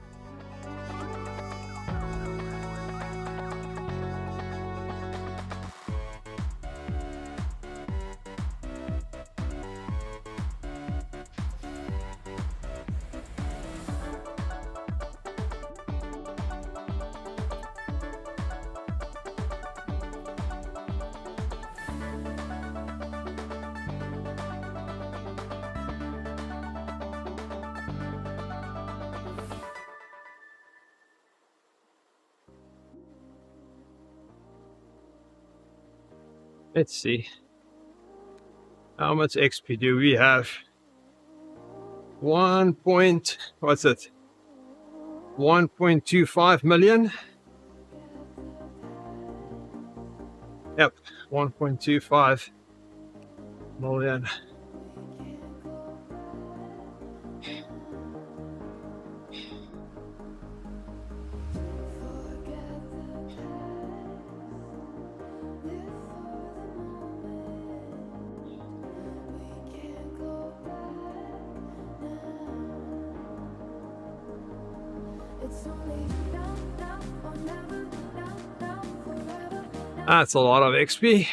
let's see. How much XP do we have? 1.25 million. Yep, 1.25 million. That's a lot of XP.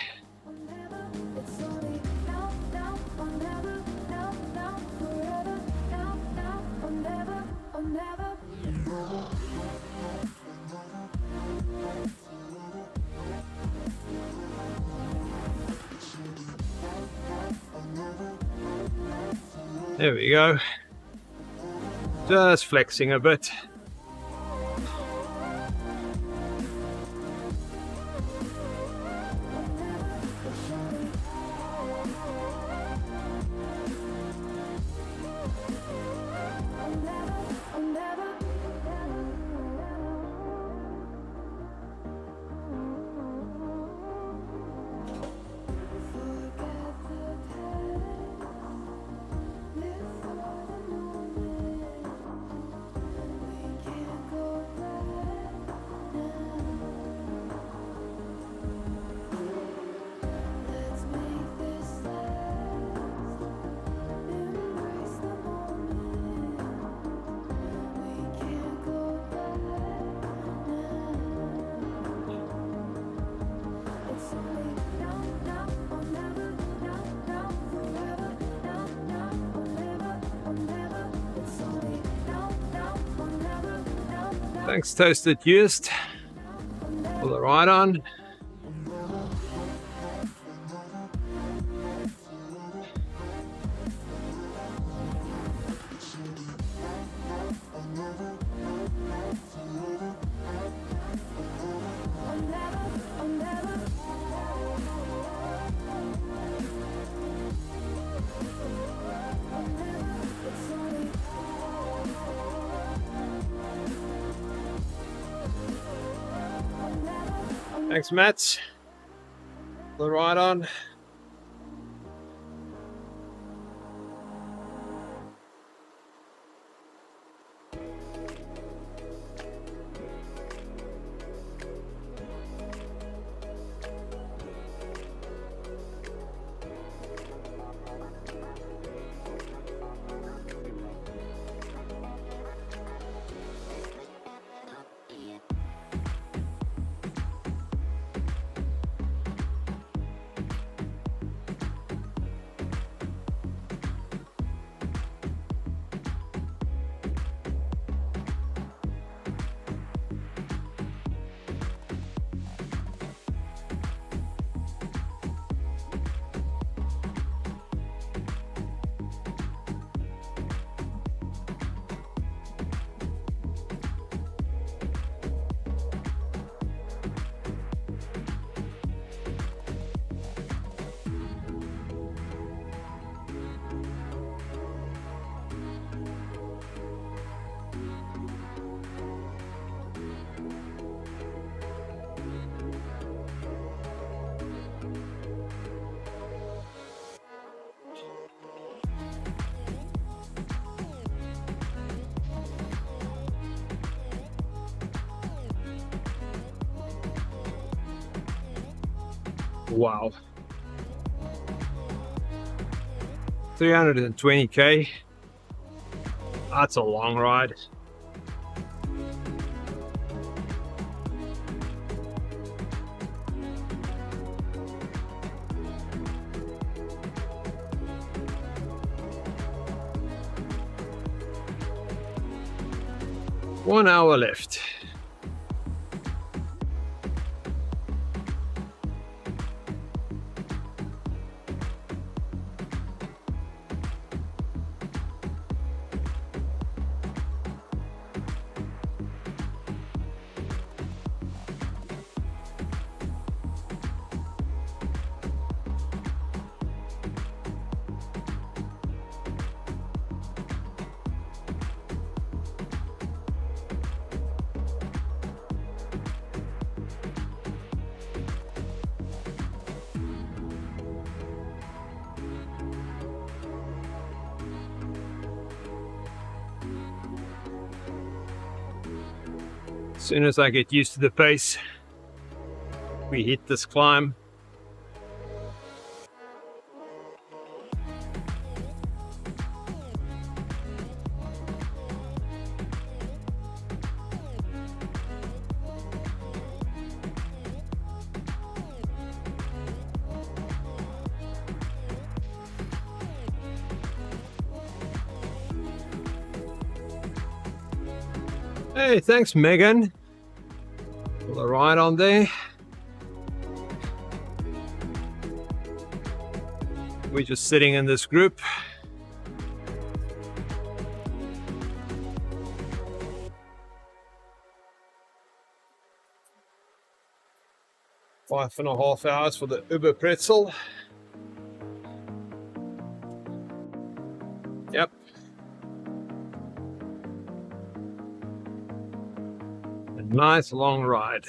There we go. Just flexing a bit. Thanks, Toasted Used, for the ride on. Thanks, Matt. The ride on. Wow. 320k. That's a long ride. One hour left. As soon as I get used to the pace, we hit this climb. Hey, thanks, Megan, for the ride on there. We're just sitting in this group, 5.5 hours for the Uber pretzel. Yep. A nice long ride.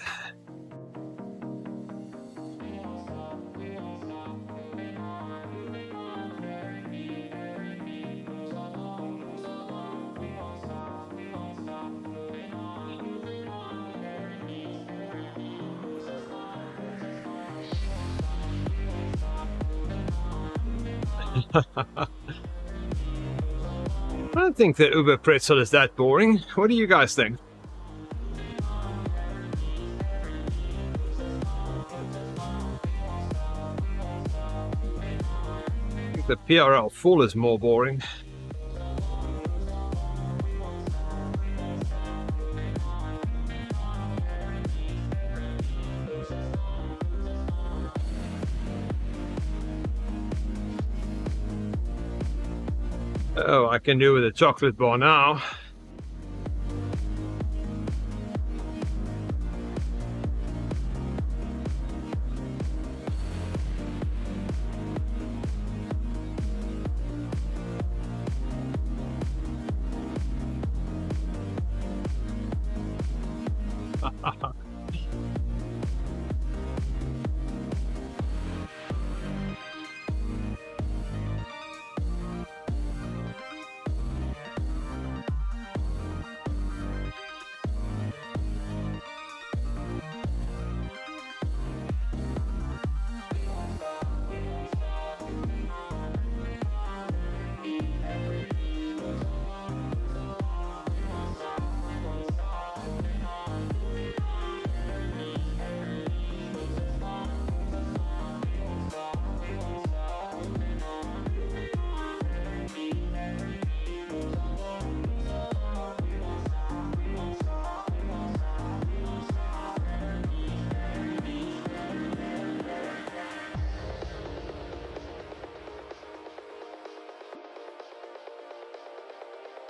I don't think the Uber pretzel is that boring. What do you guys think? I think the PRL full is more boring. Oh, I can do with a chocolate bar now.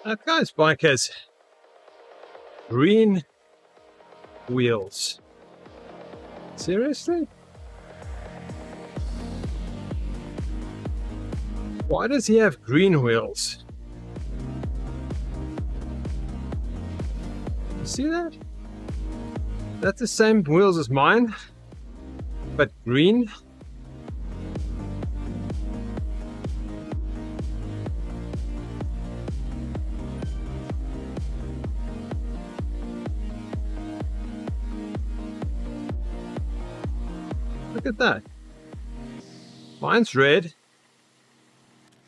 That guy's bike has green wheels. Seriously? Why does he have green wheels? You see that? That's the same wheels as mine, but green. Look at that. Mine's red,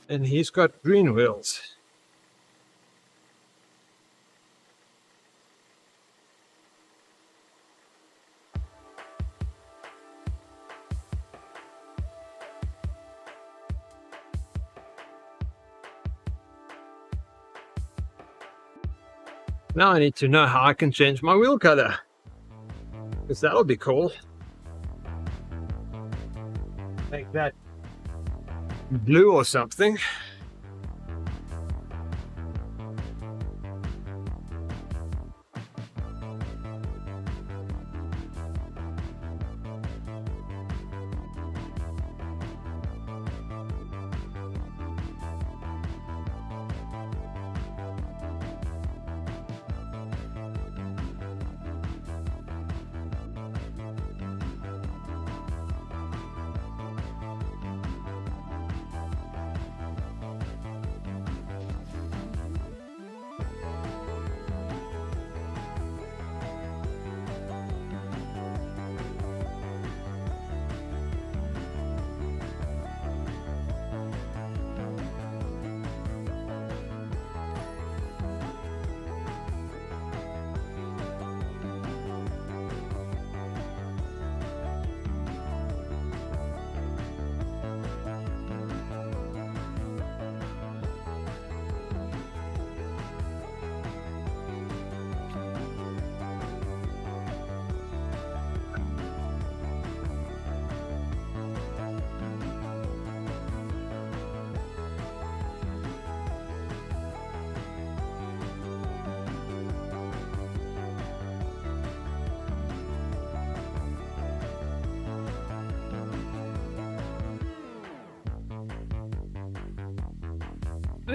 and he's got green wheels. Now I need to know how I can change my wheel color, because that'll be cool. Make that blue or something.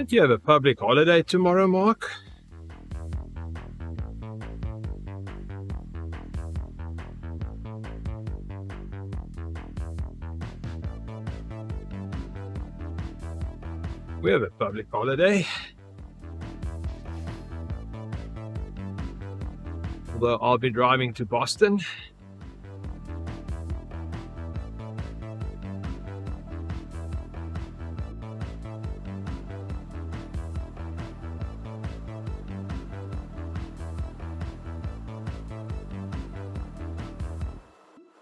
Don't you have a public holiday tomorrow, Mark? We have a public holiday. Although I'll be driving to Boston.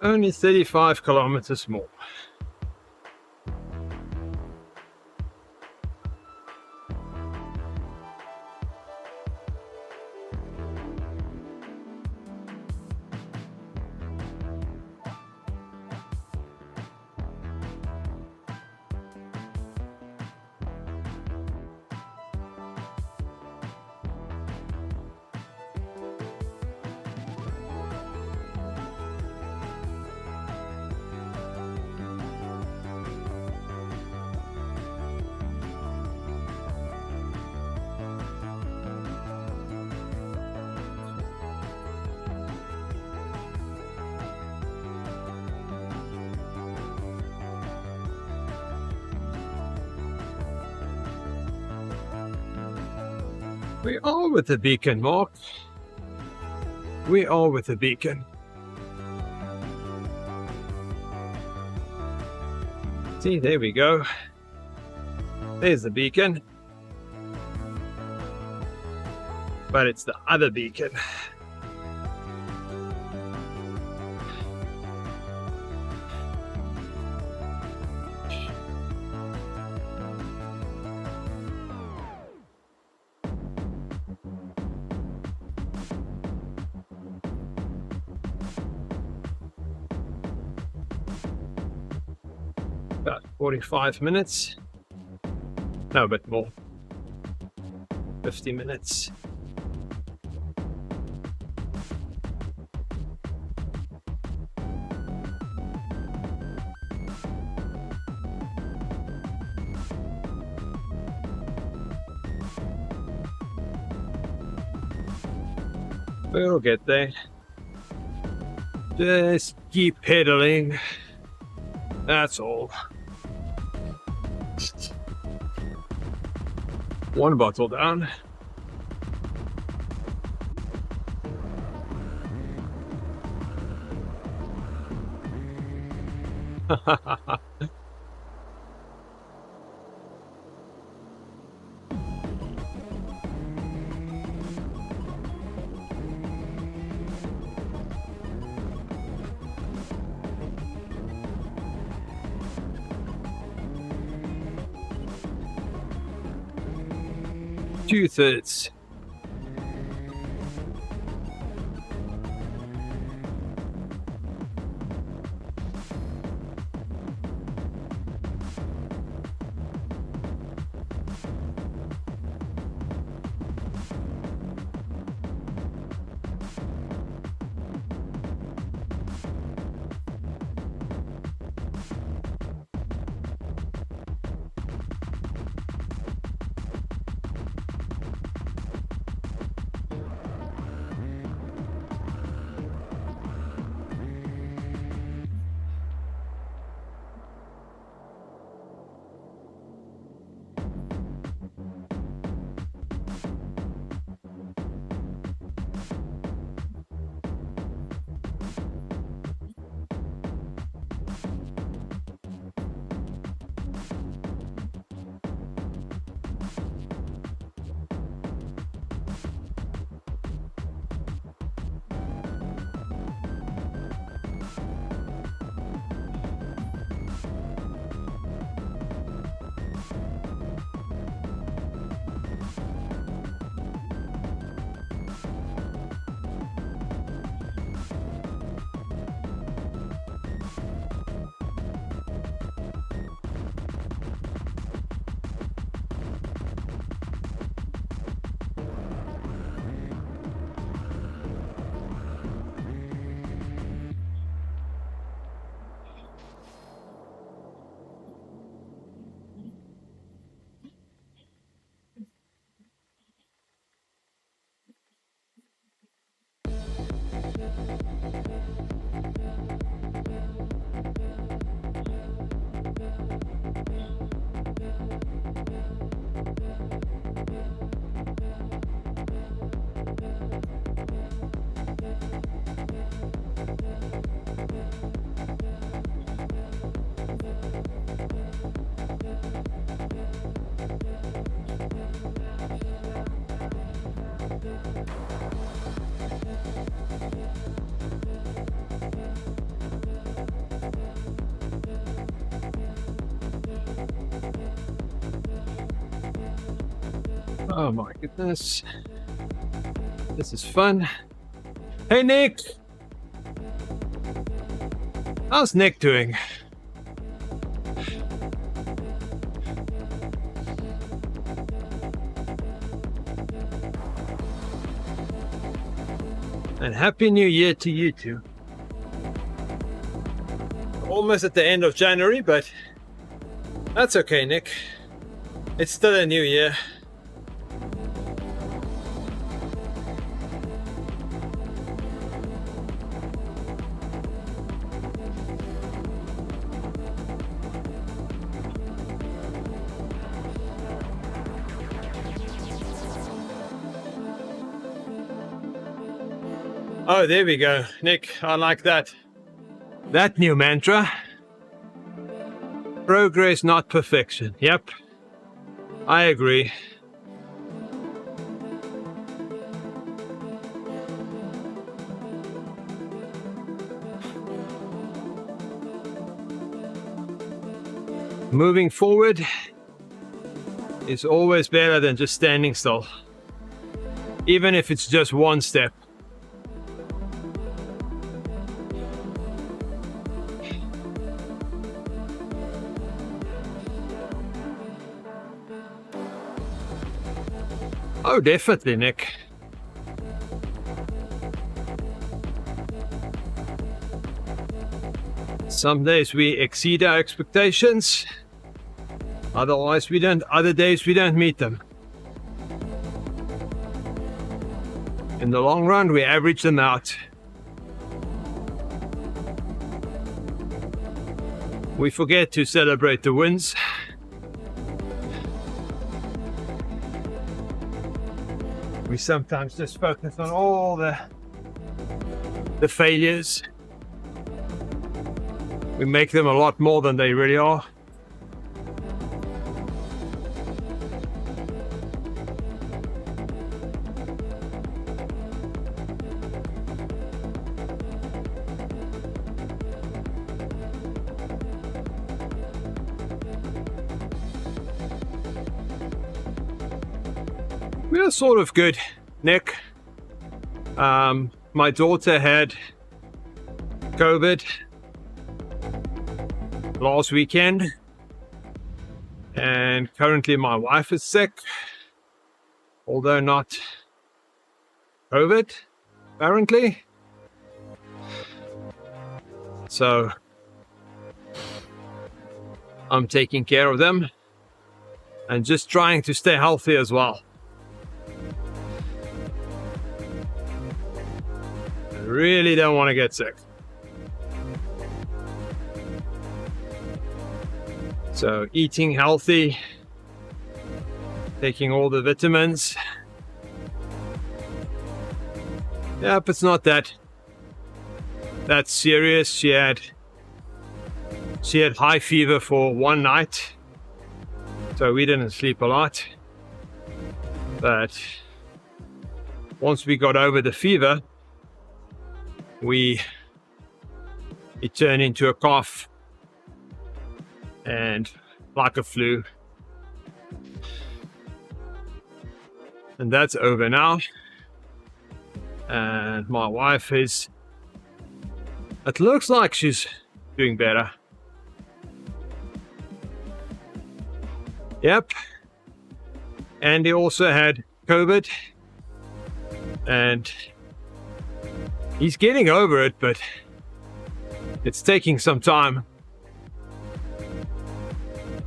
Only 35 kilometers more. We are with the beacon, Mark. We are with the beacon. See, there we go. There's the beacon. But it's the other beacon. About 45 minutes. No, a bit more. 50 minutes. We'll get there. Just keep pedaling. That's all. One bottle down. Two-thirds. Oh my goodness. This is fun. Hey Nick! How's Nick doing? And Happy New Year to you too. Almost at the end of January, but that's okay, Nick. It's still a new year. Oh, there we go. Nick, I like that. That new mantra. Progress, not perfection. Yep. I agree. Moving forward is always better than just standing still. Even if it's just one step. Oh, definitely, Nick. Some days we exceed our expectations. Otherwise we don't. Other days we don't meet them. In the long run, we average them out. We forget to celebrate the wins. We sometimes just focus on all the failures. We make them a lot more than they really are. We are sort of good, Nick. My daughter had COVID last weekend, and currently my wife is sick, although not COVID, apparently. So I'm taking care of them and just trying to stay healthy as well. Really don't want to get sick. So eating healthy, taking all the vitamins. Yep, it's not that serious. She had high fever for one night, so we didn't sleep a lot. But once we got over the fever, it turned into a cough and like a flu. And that's over now. And my wife it looks like she's doing better. Yep. Andy also had COVID. And he's getting over it, but it's taking some time.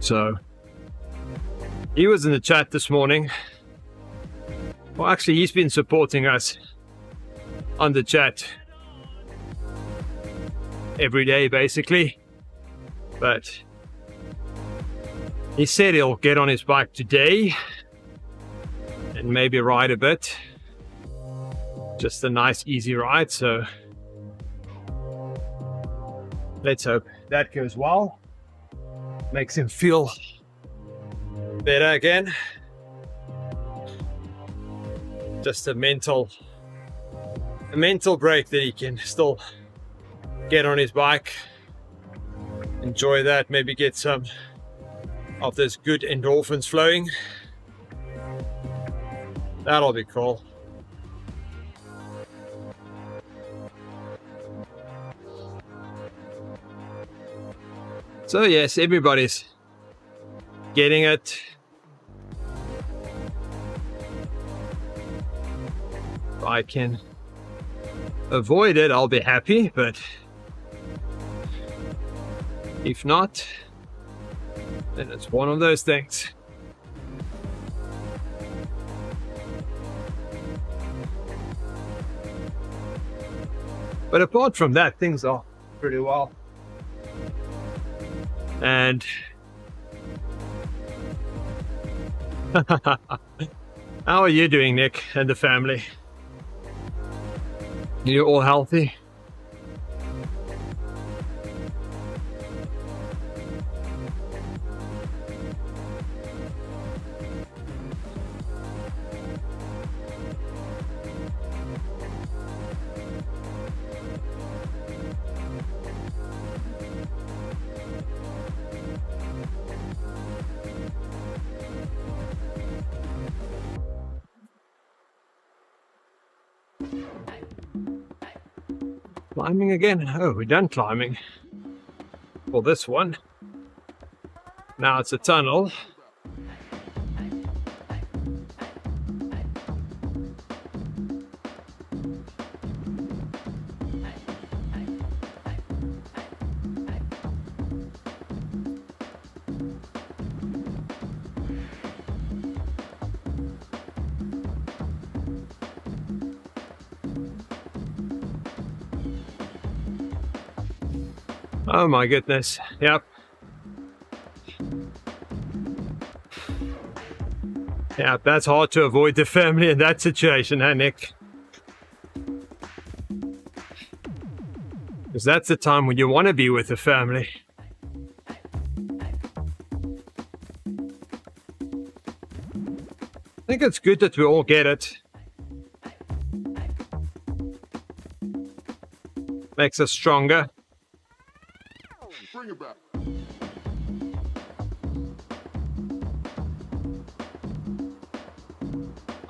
So he was in the chat this morning. Well, actually, he's been supporting us on the chat every day, basically. But he said he'll get on his bike today and maybe ride a bit. Just a nice, easy ride. So Let's hope that goes well. Makes him feel better again. Just a mental break that he can still get on his bike, enjoy that, maybe get some of those good endorphins flowing. That'll be cool. So yes, everybody's getting it. If I can avoid it, I'll be happy, but if not, then it's one of those things. But apart from that, things are pretty well. And how are you doing, Nick, and the family? You all healthy? Climbing again? Oh, we're done climbing for this one. Now it's a tunnel. Oh my goodness, yep. Yeah, that's hard to avoid the family in that situation, huh, Nick? Because that's the time when you want to be with the family. I think it's good that we all get it. Makes us stronger. Bring it back.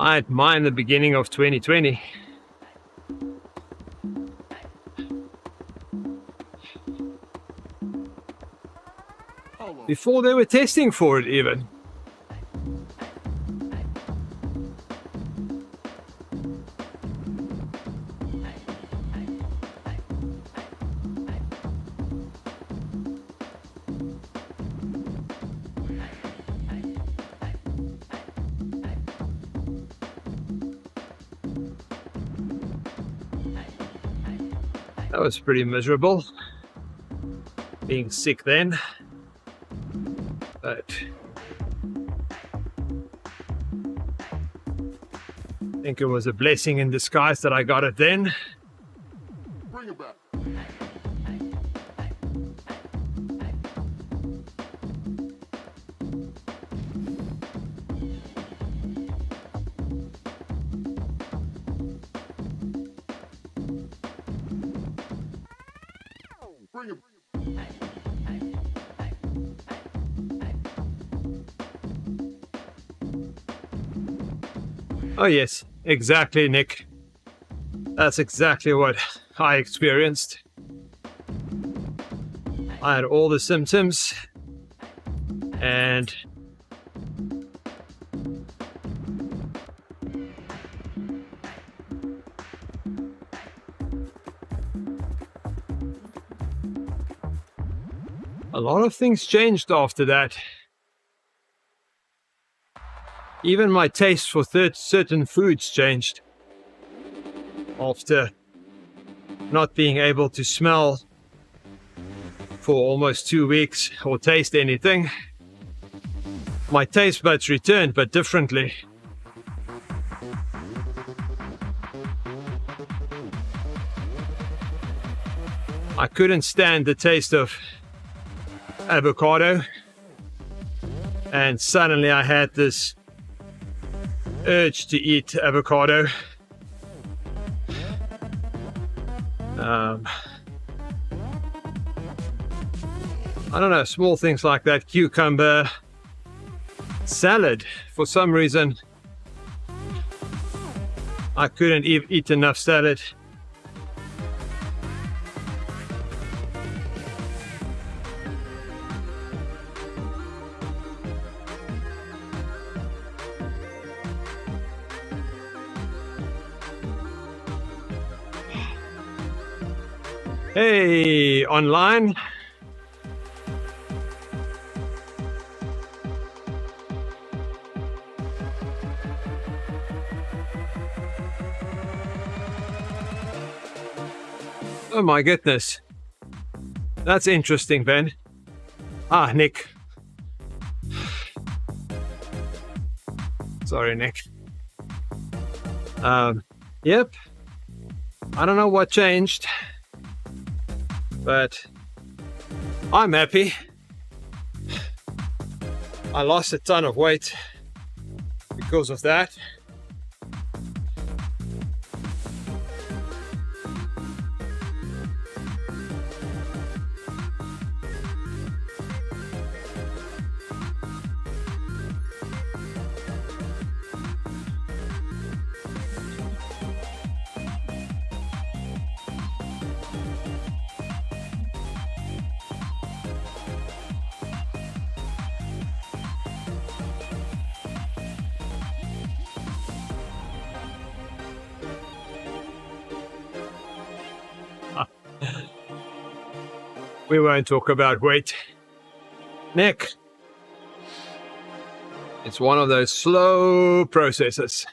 I had mine the beginning of 2020. Before they were testing for it even. That was pretty miserable, being sick then, but I think it was a blessing in disguise that I got it then. Bring it back. Bring it. Oh yes, exactly, Nick. That's exactly what I experienced. I had all the symptoms and a lot of things changed after that. Even my taste for certain foods changed after not being able to smell for almost 2 weeks or taste anything. My taste buds returned, but differently. I couldn't stand the taste of avocado, and suddenly I had this urge to eat avocado. I don't know, small things like that. Cucumber salad, for some reason I couldn't eat enough salad. Hey, online. Oh my goodness. That's interesting, Ben. Ah, Nick. Sorry, Nick. Yep. I don't know what changed, but I'm happy. I lost a ton of weight because of that. We won't talk about weight. Nick, it's one of those slow processes.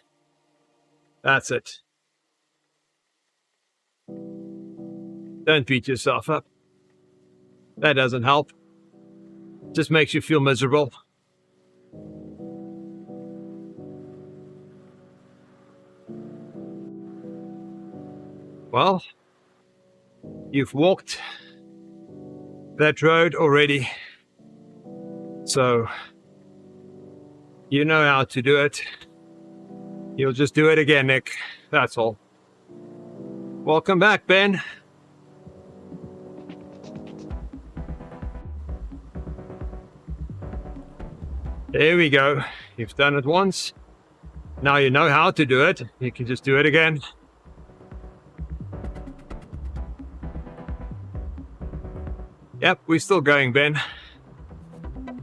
That's it. Don't beat yourself up. That doesn't help. Just makes you feel miserable. Well, you've walked that road already, so you know how to do it. You'll just do it again, Nick. That's all. Welcome back, Ben. There we go. You've done it once. Now you know how to do it. You can just do it again. Yep, we're still going, Ben.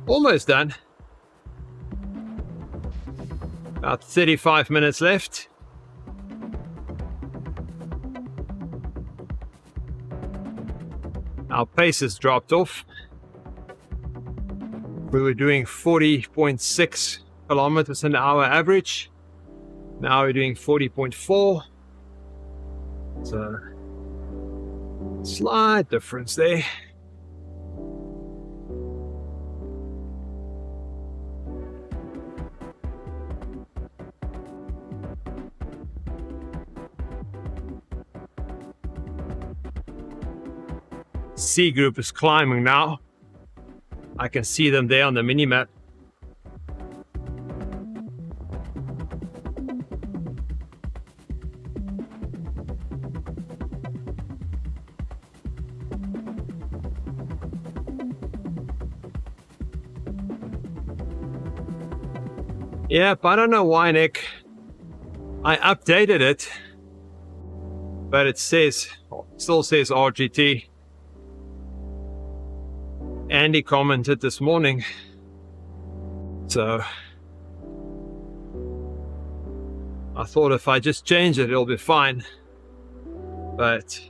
Almost done. About 35 minutes left. Our pace has dropped off. We were doing 40.6 kilometers an hour average. Now we're doing 40.4. So, slight difference there. C group is climbing now. I can see them there on the mini map. Yep, I don't know why, Nick. I updated it, but it still says RGT. Andy commented this morning, so I thought if I just change it, it'll be fine. But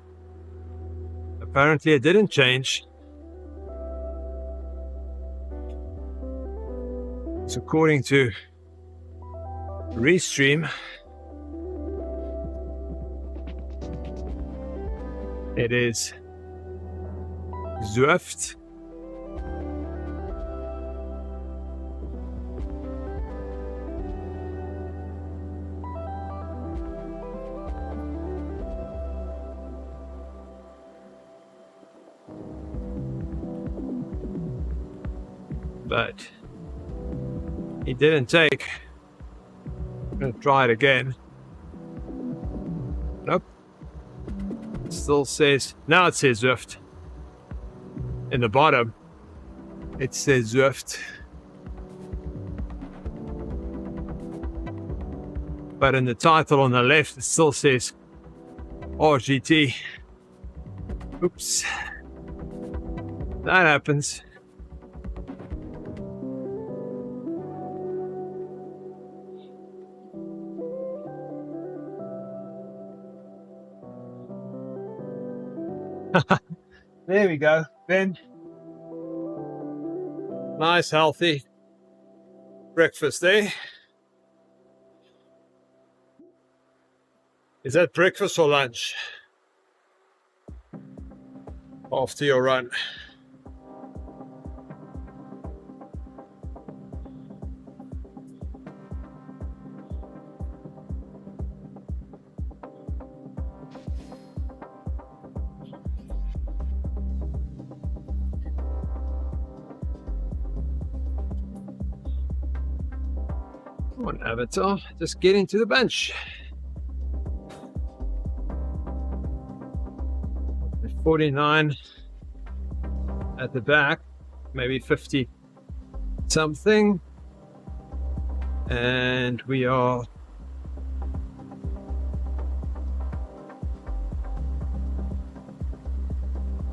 apparently it didn't change. So according to Restream, it is Zwift. but he didn't take. I'm going to try it again. Nope. It still says, now it says Zwift. In the bottom, it says Zwift. But in the title on the left, it still says RGT. Oops. That happens. There we go, Ben. Nice, healthy breakfast there. Is that breakfast or lunch? After your run. Come on, Avatar, just get into the bench. 49 at the back, maybe 50 something, and we are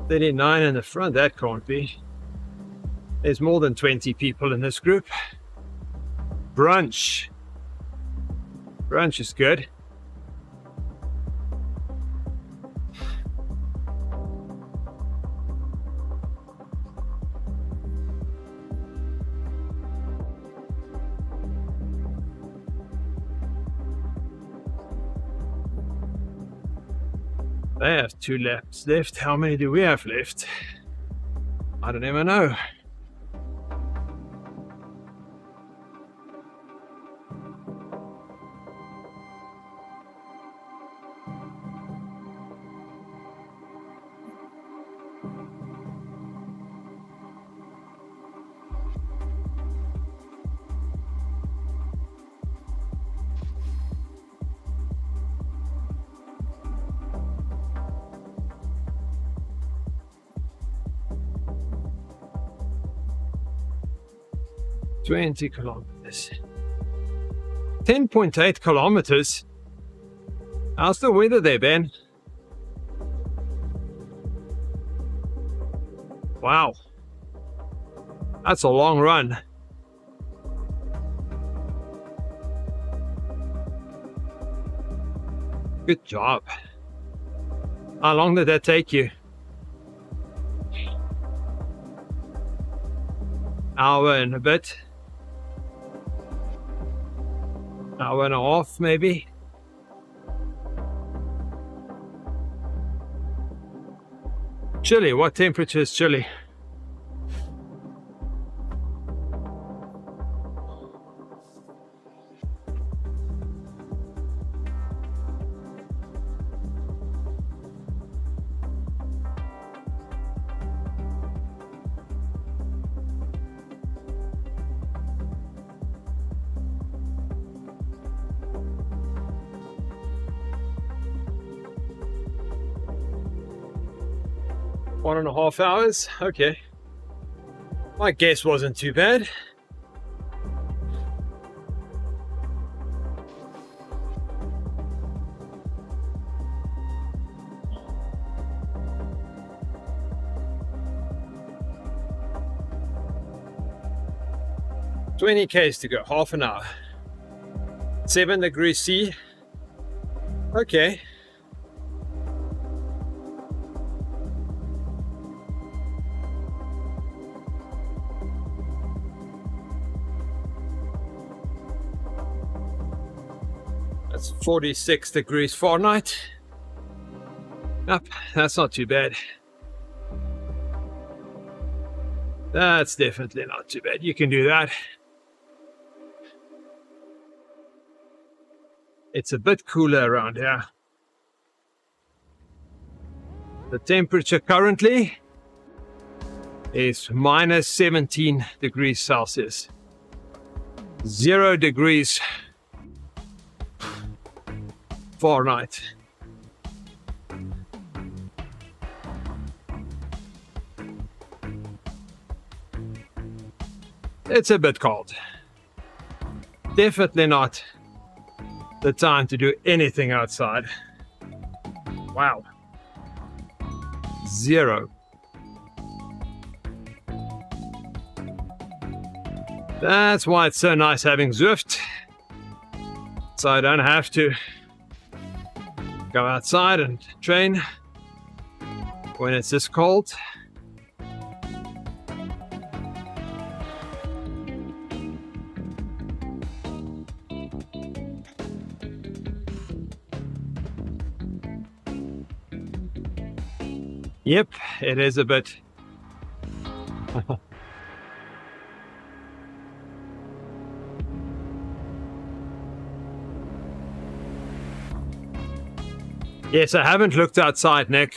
$39 in the front. That can't be. There's more than 20 people in this group. Brunch is good. They have 2 laps left. How many do we have left? I don't even know. $20 kilometers. 10.8 kilometers. How's the weather there, Ben? Wow. That's a long run. Good job. How long did that take you? Hour and a bit. Hour and a half, maybe. Chilly. What temperature is chilly? One and a half hours. Okay. My guess wasn't too bad. $20K to go, half an hour. 7 degrees C. Okay. That's 46 degrees Fahrenheit. Yep, that's not too bad. That's definitely not too bad. You can do that. It's a bit cooler around here. The temperature currently is minus 17 degrees Celsius. 0 degrees Fahrenheit. It's a bit cold. Definitely not the time to do anything outside. Wow. 0. That's why it's so nice having Zwift. So I don't have to go outside and train when it's this cold. Yep, it is a bit. Yes, I haven't looked outside, Nick.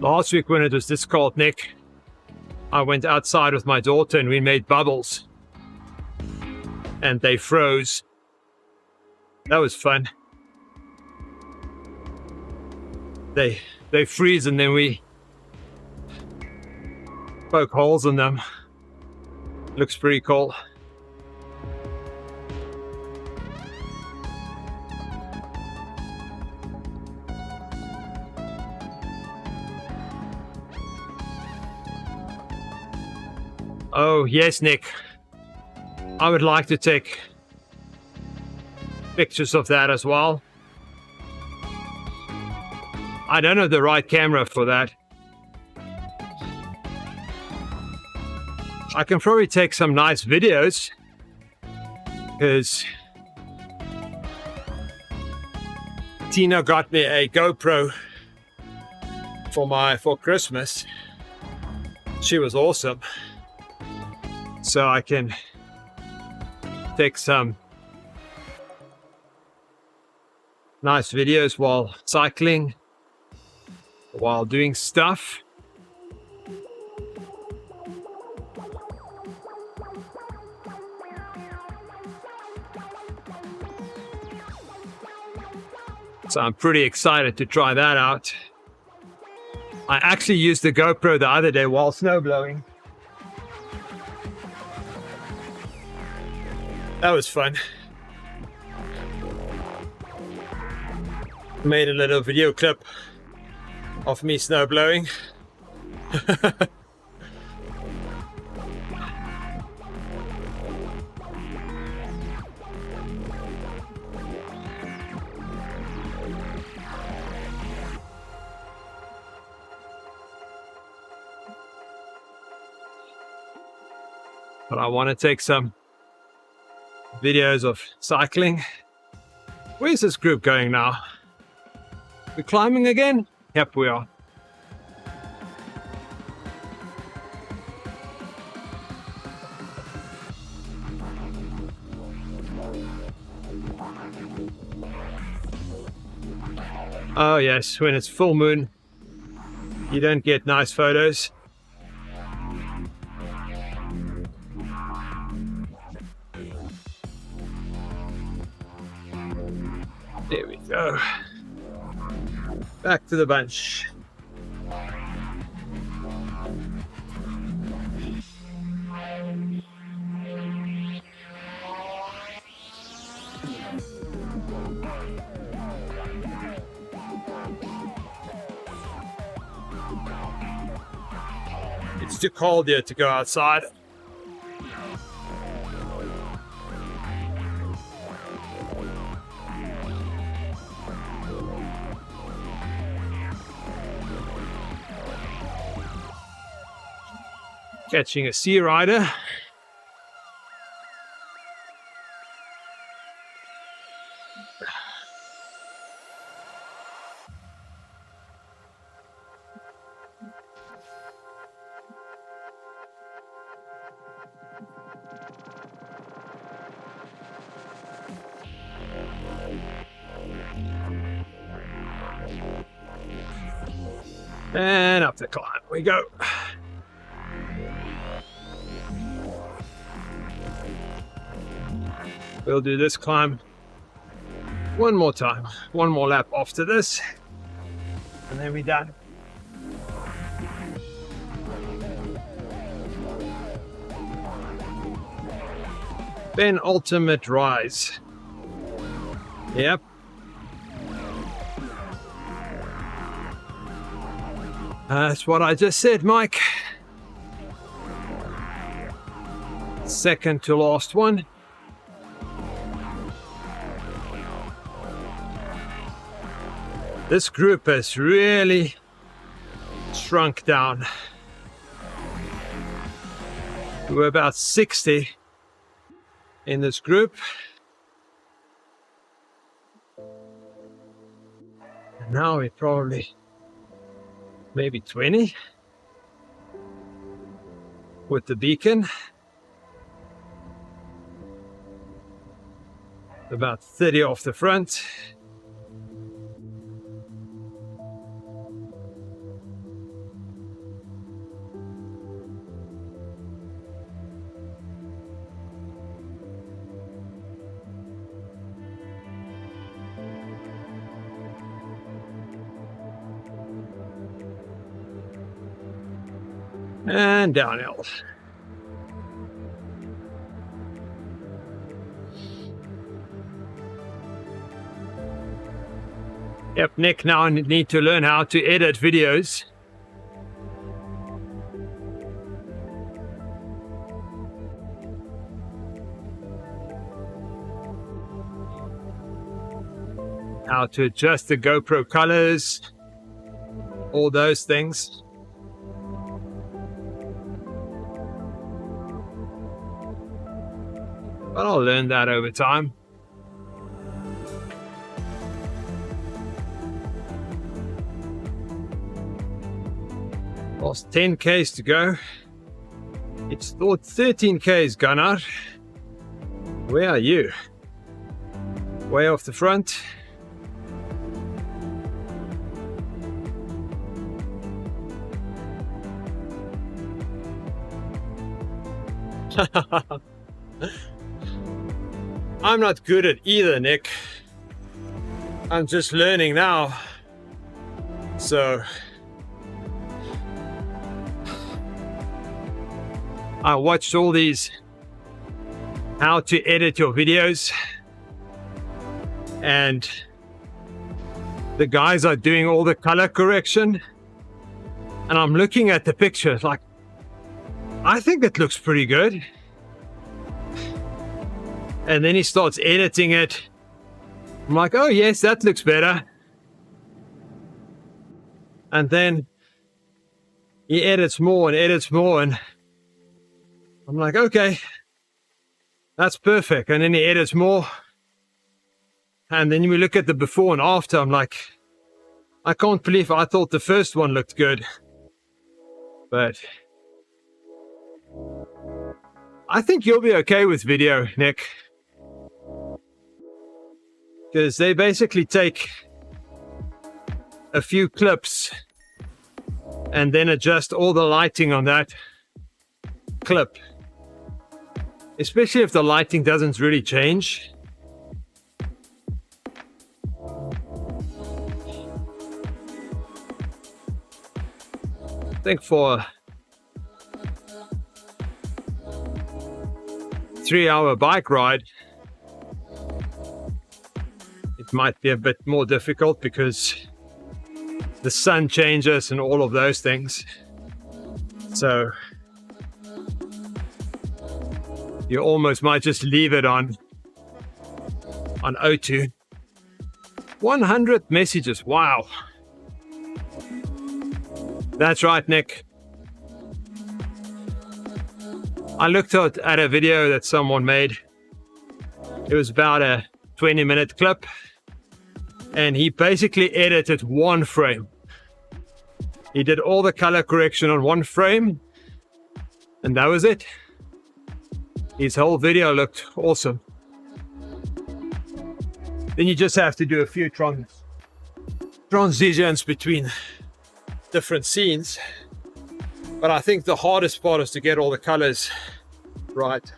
Last week when it was this cold, Nick, I went outside with my daughter and we made bubbles. And they froze. That was fun. They freeze and then we poke holes in them. Looks pretty cool. Oh, yes, Nick. I would like to take pictures of that as well. I don't have the right camera for that. I can probably take some nice videos because Tina got me a GoPro for Christmas. She was awesome. So I can take some nice videos while cycling, while doing stuff. So I'm pretty excited to try that out. I actually used the GoPro the other day while snowblowing. That was fun. Made a little video clip of me snowblowing. But I want to take some videos of cycling. Where's this group going now? We're climbing again? Yep, we are. Oh yes, when it's full moon, you don't get nice photos. There we go. Back to the bench. It's too cold here to go outside. Catching a sea rider. And up the climb we go. We'll do this climb one more time, one more lap after this, and then we're done. Penultimate rise. Yep. That's what I just said, Mike. Second to last one. This group has really shrunk down. We're about 60 in this group. And now we're probably maybe 20 with the beacon. About 30 off the front. And downhill. Yep, Nick, now I need to learn how to edit videos. How to adjust the GoPro colors, all those things. But I'll learn that over time. Lost 10 Ks to go. It's thought 13 Ks, Gunnar. Where are you? Way off the front. I'm not good at either, Nick. I'm just learning now. So I watched all these how to edit your videos, and the guys are doing all the color correction, and I'm looking at the pictures like, I think it looks pretty good. And then he starts editing it. I'm like, oh yes, that looks better. And then he edits more and I'm like, okay, that's perfect. And then he edits more. And then we look at the before and after. I'm like, I can't believe I thought the first one looked good. But I think you'll be okay with video, Nick. Because they basically take a few clips and then adjust all the lighting on that clip. Especially if the lighting doesn't really change. I think for a 3-hour bike ride, it might be a bit more difficult because the sun changes and all of those things. So you almost might just leave it on O2. 100 messages. Wow. That's right, Nick. I looked at a video that someone made. It was about a 20-minute clip, and he basically edited one frame. He did all the color correction on one frame, and that was it. His whole video looked awesome. Then you just have to do a few transitions between different scenes. But I think the hardest part is to get all the colors right.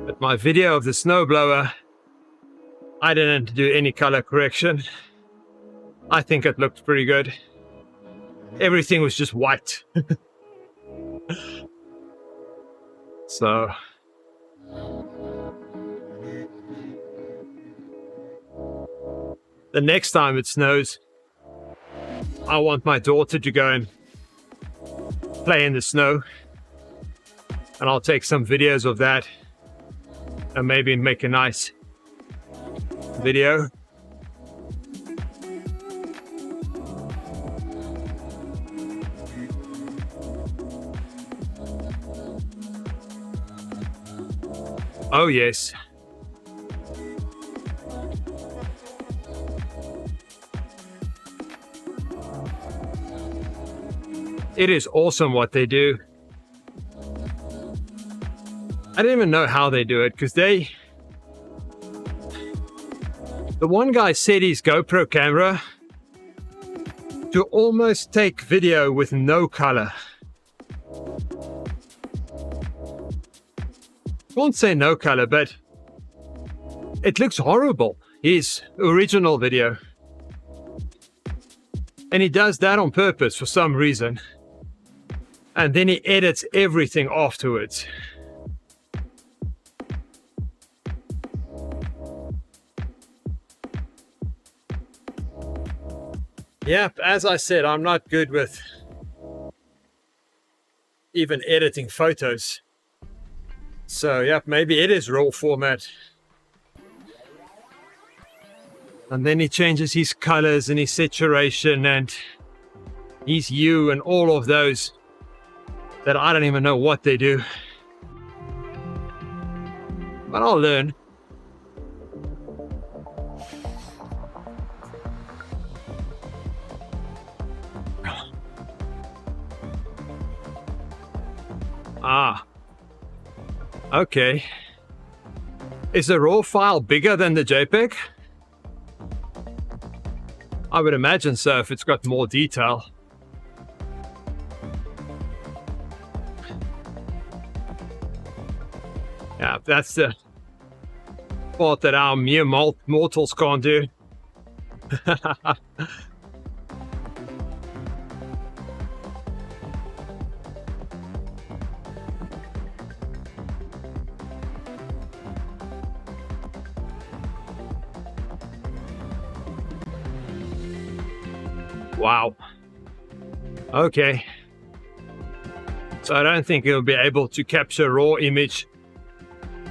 But my video of the snowblower, I didn't do any color correction. I think it looked pretty good. Everything was just white. So the next time it snows, I want my daughter to go and play in the snow, and I'll take some videos of that and maybe make a nice video. Oh yes. It is awesome what they do. I don't even know how they do it, because the one guy set his GoPro camera to almost take video with no color. I won't say no color, but it looks horrible, his original video. And he does that on purpose for some reason. And then he edits everything afterwards. Yep, as I said, I'm not good with even editing photos. So, yep, maybe it is raw format. And then he changes his colors and his saturation and his hue and all of those that I don't even know what they do. But I'll learn. Ah. Okay. Is the RAW file bigger than the JPEG? I would imagine so if it's got more detail. Yeah, that's the part that our mere mortals can't do. Wow. Okay. So I don't think it'll be able to capture raw image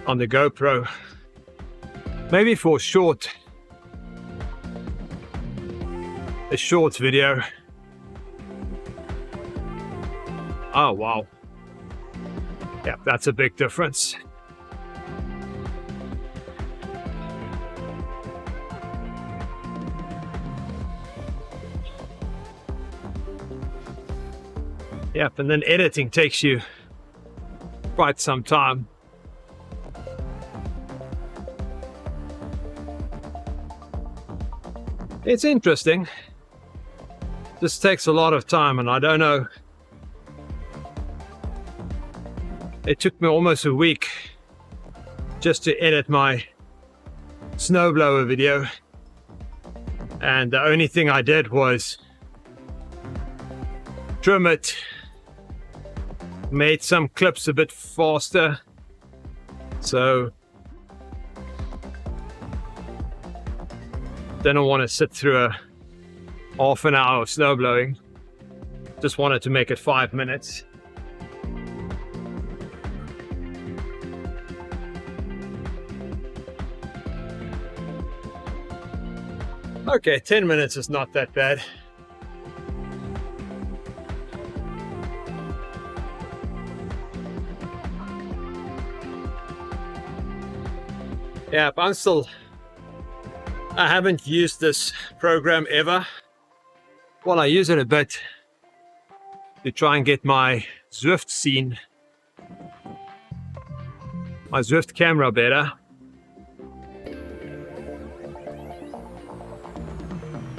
on the GoPro. Maybe for a short video. Oh wow. Yeah, that's a big difference. Yep, and then editing takes you quite some time. It's interesting. This takes a lot of time, and I don't know. It took me almost a week just to edit my snowblower video. And the only thing I did was trim it, made some clips a bit faster. So didn't want to sit through a half an hour of snowblowing. Just wanted to make it 5 minutes. Okay, 10 minutes is not that bad. Yeah, but I haven't used this program ever. Well, I use it a bit to try and get my Zwift scene, my Zwift camera better.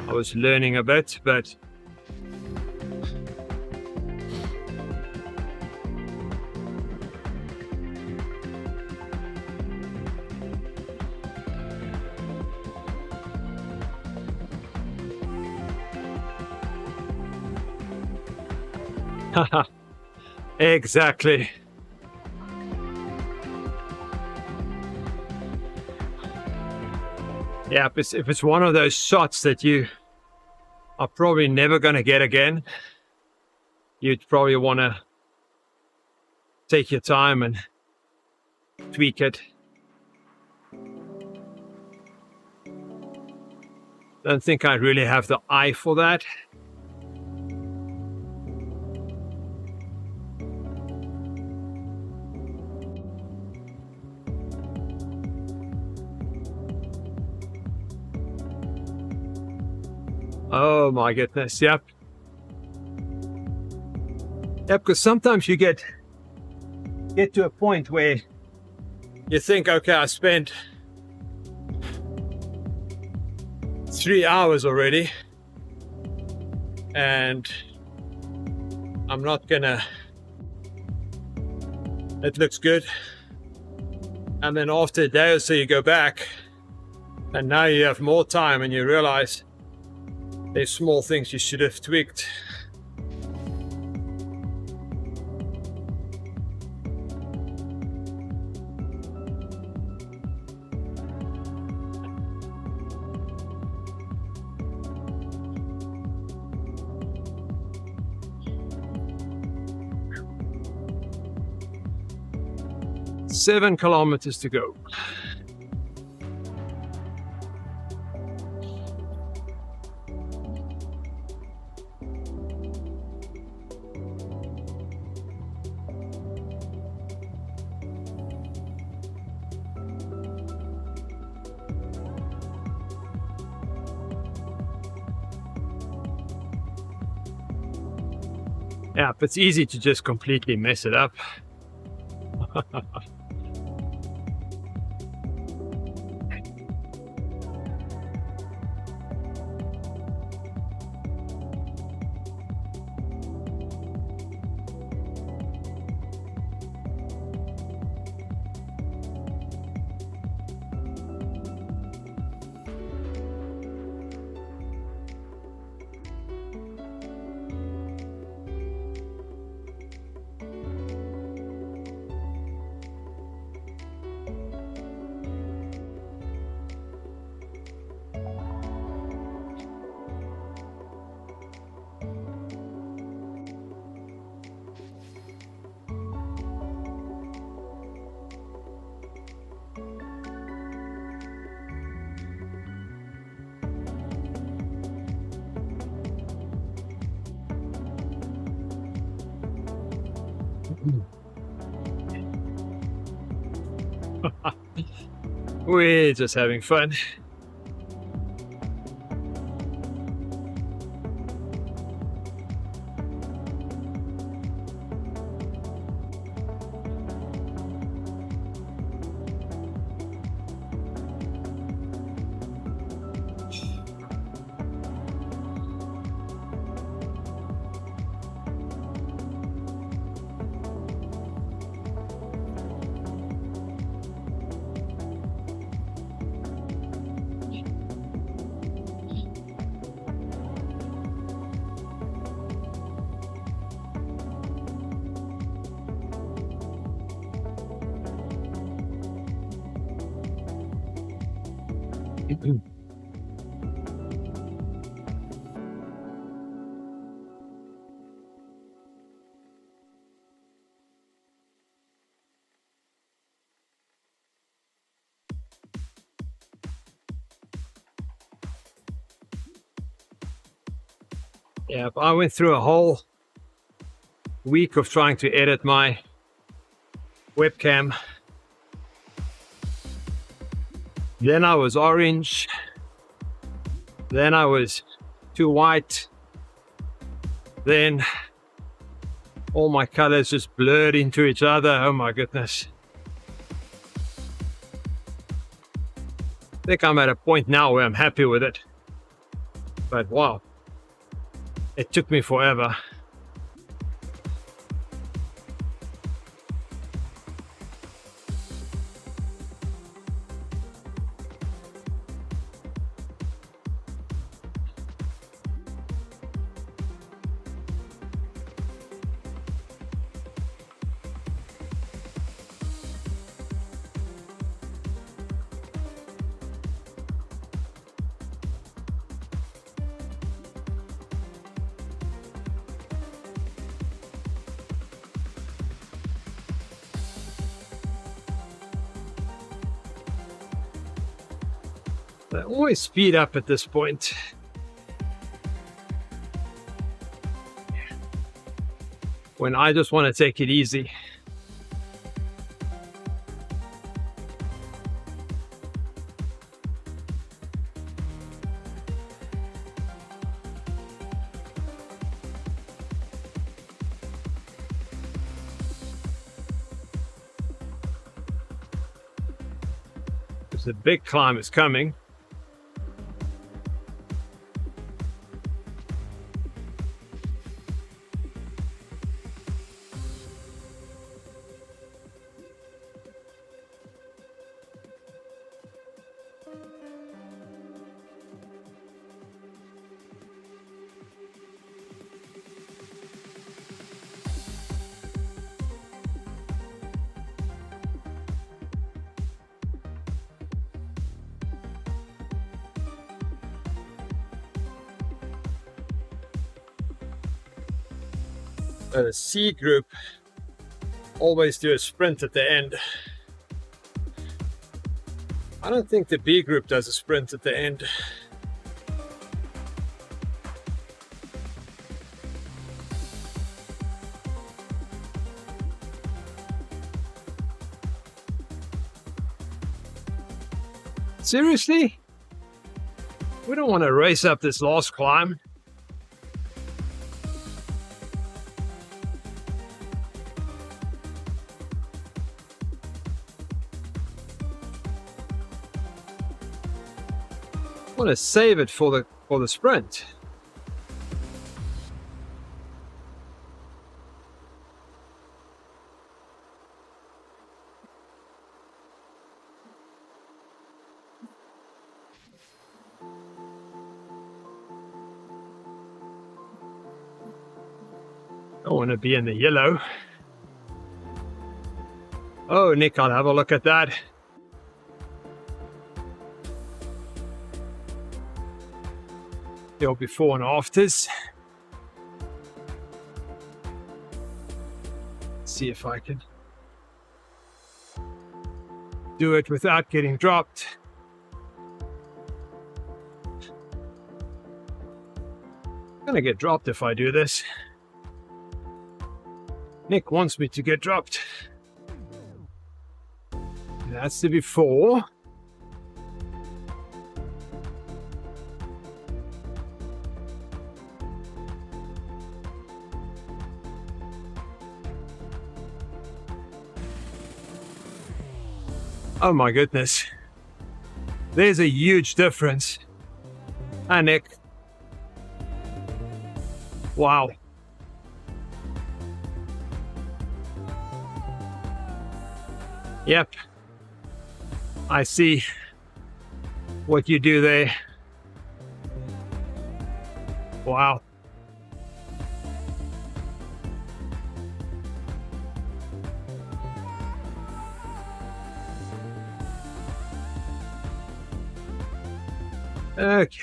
I was learning a bit, but exactly. Yeah, if it's one of those shots that you are probably never going to get again, you'd probably want to take your time and tweak it. Don't think I really have the eye for that. Oh my goodness, yep. Yep, because sometimes you get to a point where you think, okay, I spent 3 hours already and I'm not gonna, it looks good. And then after a day or so you go back and now you have more time and you realize there's small things you should have tweaked. Seven kilometers to go. Yeah, but it's easy to just completely mess it up. We're just having fun. Yeah, I went through a whole week of trying to edit my webcam. Then I was orange. Then I was too white. Then all my colors just blurred into each other. Oh my goodness. I think I'm at a point now where I'm happy with it. But wow, it took me forever. I always speed up at this point. When I just want to take it easy. Because the big climb is coming. The C group always do a sprint at the end. I don't think the B group does a sprint at the end. Seriously? We don't want to race up this last climb. I want to save it for the sprint. I want to be in the yellow. Oh, Nick, I'll have a look at that. Your before and afters. See if I can do it without getting dropped. I'm gonna get dropped if I do this. Nick wants me to get dropped. That's the before. Oh my goodness. There's a huge difference. Hi, Nick. Wow. Yep. I see what you do there. Wow. Okay.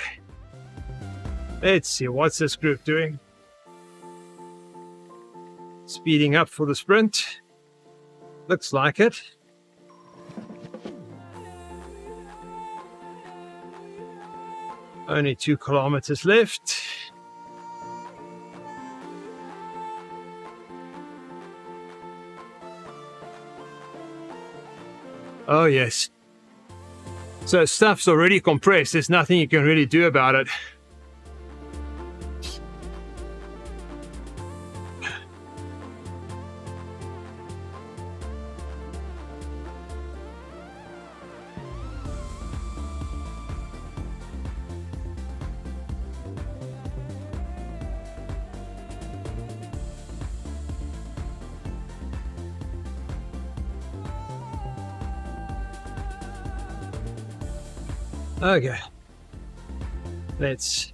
Let's see, what's this group doing? Speeding up for the sprint. Looks like it. Only 2 kilometers left. Oh, yes. So stuff's already compressed. There's nothing you can really do about it. Okay, let's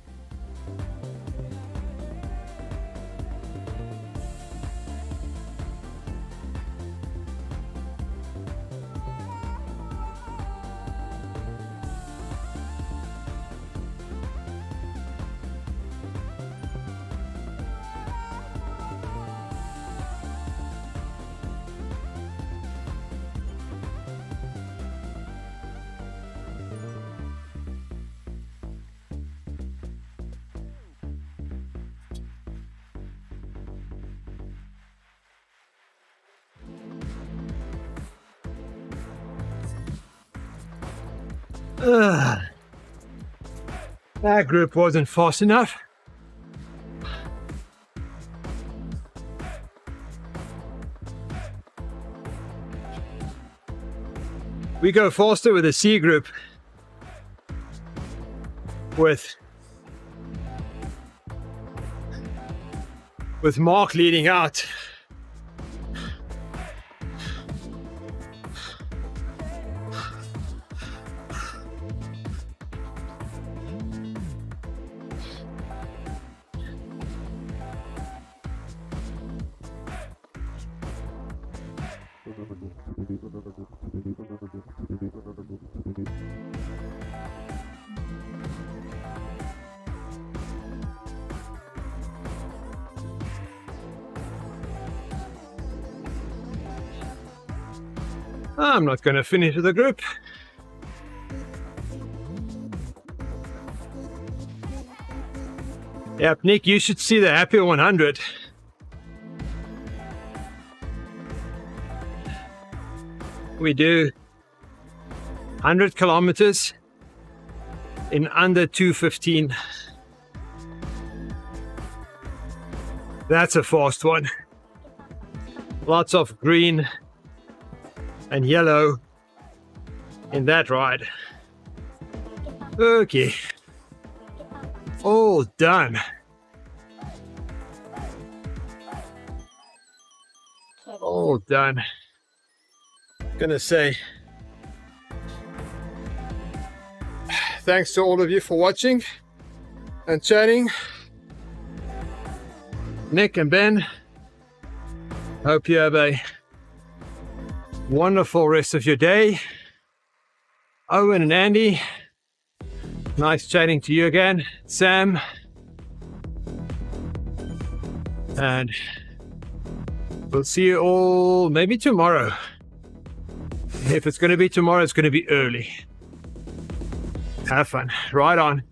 that group wasn't fast enough. We go faster with a C group with Mark leading out. I'm not going to finish the group. Yep, Nick, you should see the Happy 100. We do 100 kilometers in under 2:15. That's a fast one. Lots of green and yellow in that ride. Okay, all done. All done. Gonna say thanks to all of you for watching and chatting. Nick and Ben, hope you have a wonderful rest of your day. Owen and Andy, nice chatting to you again. Sam, and we'll see you all maybe tomorrow. If it's going to be tomorrow, it's going to be early. Have fun. Right on.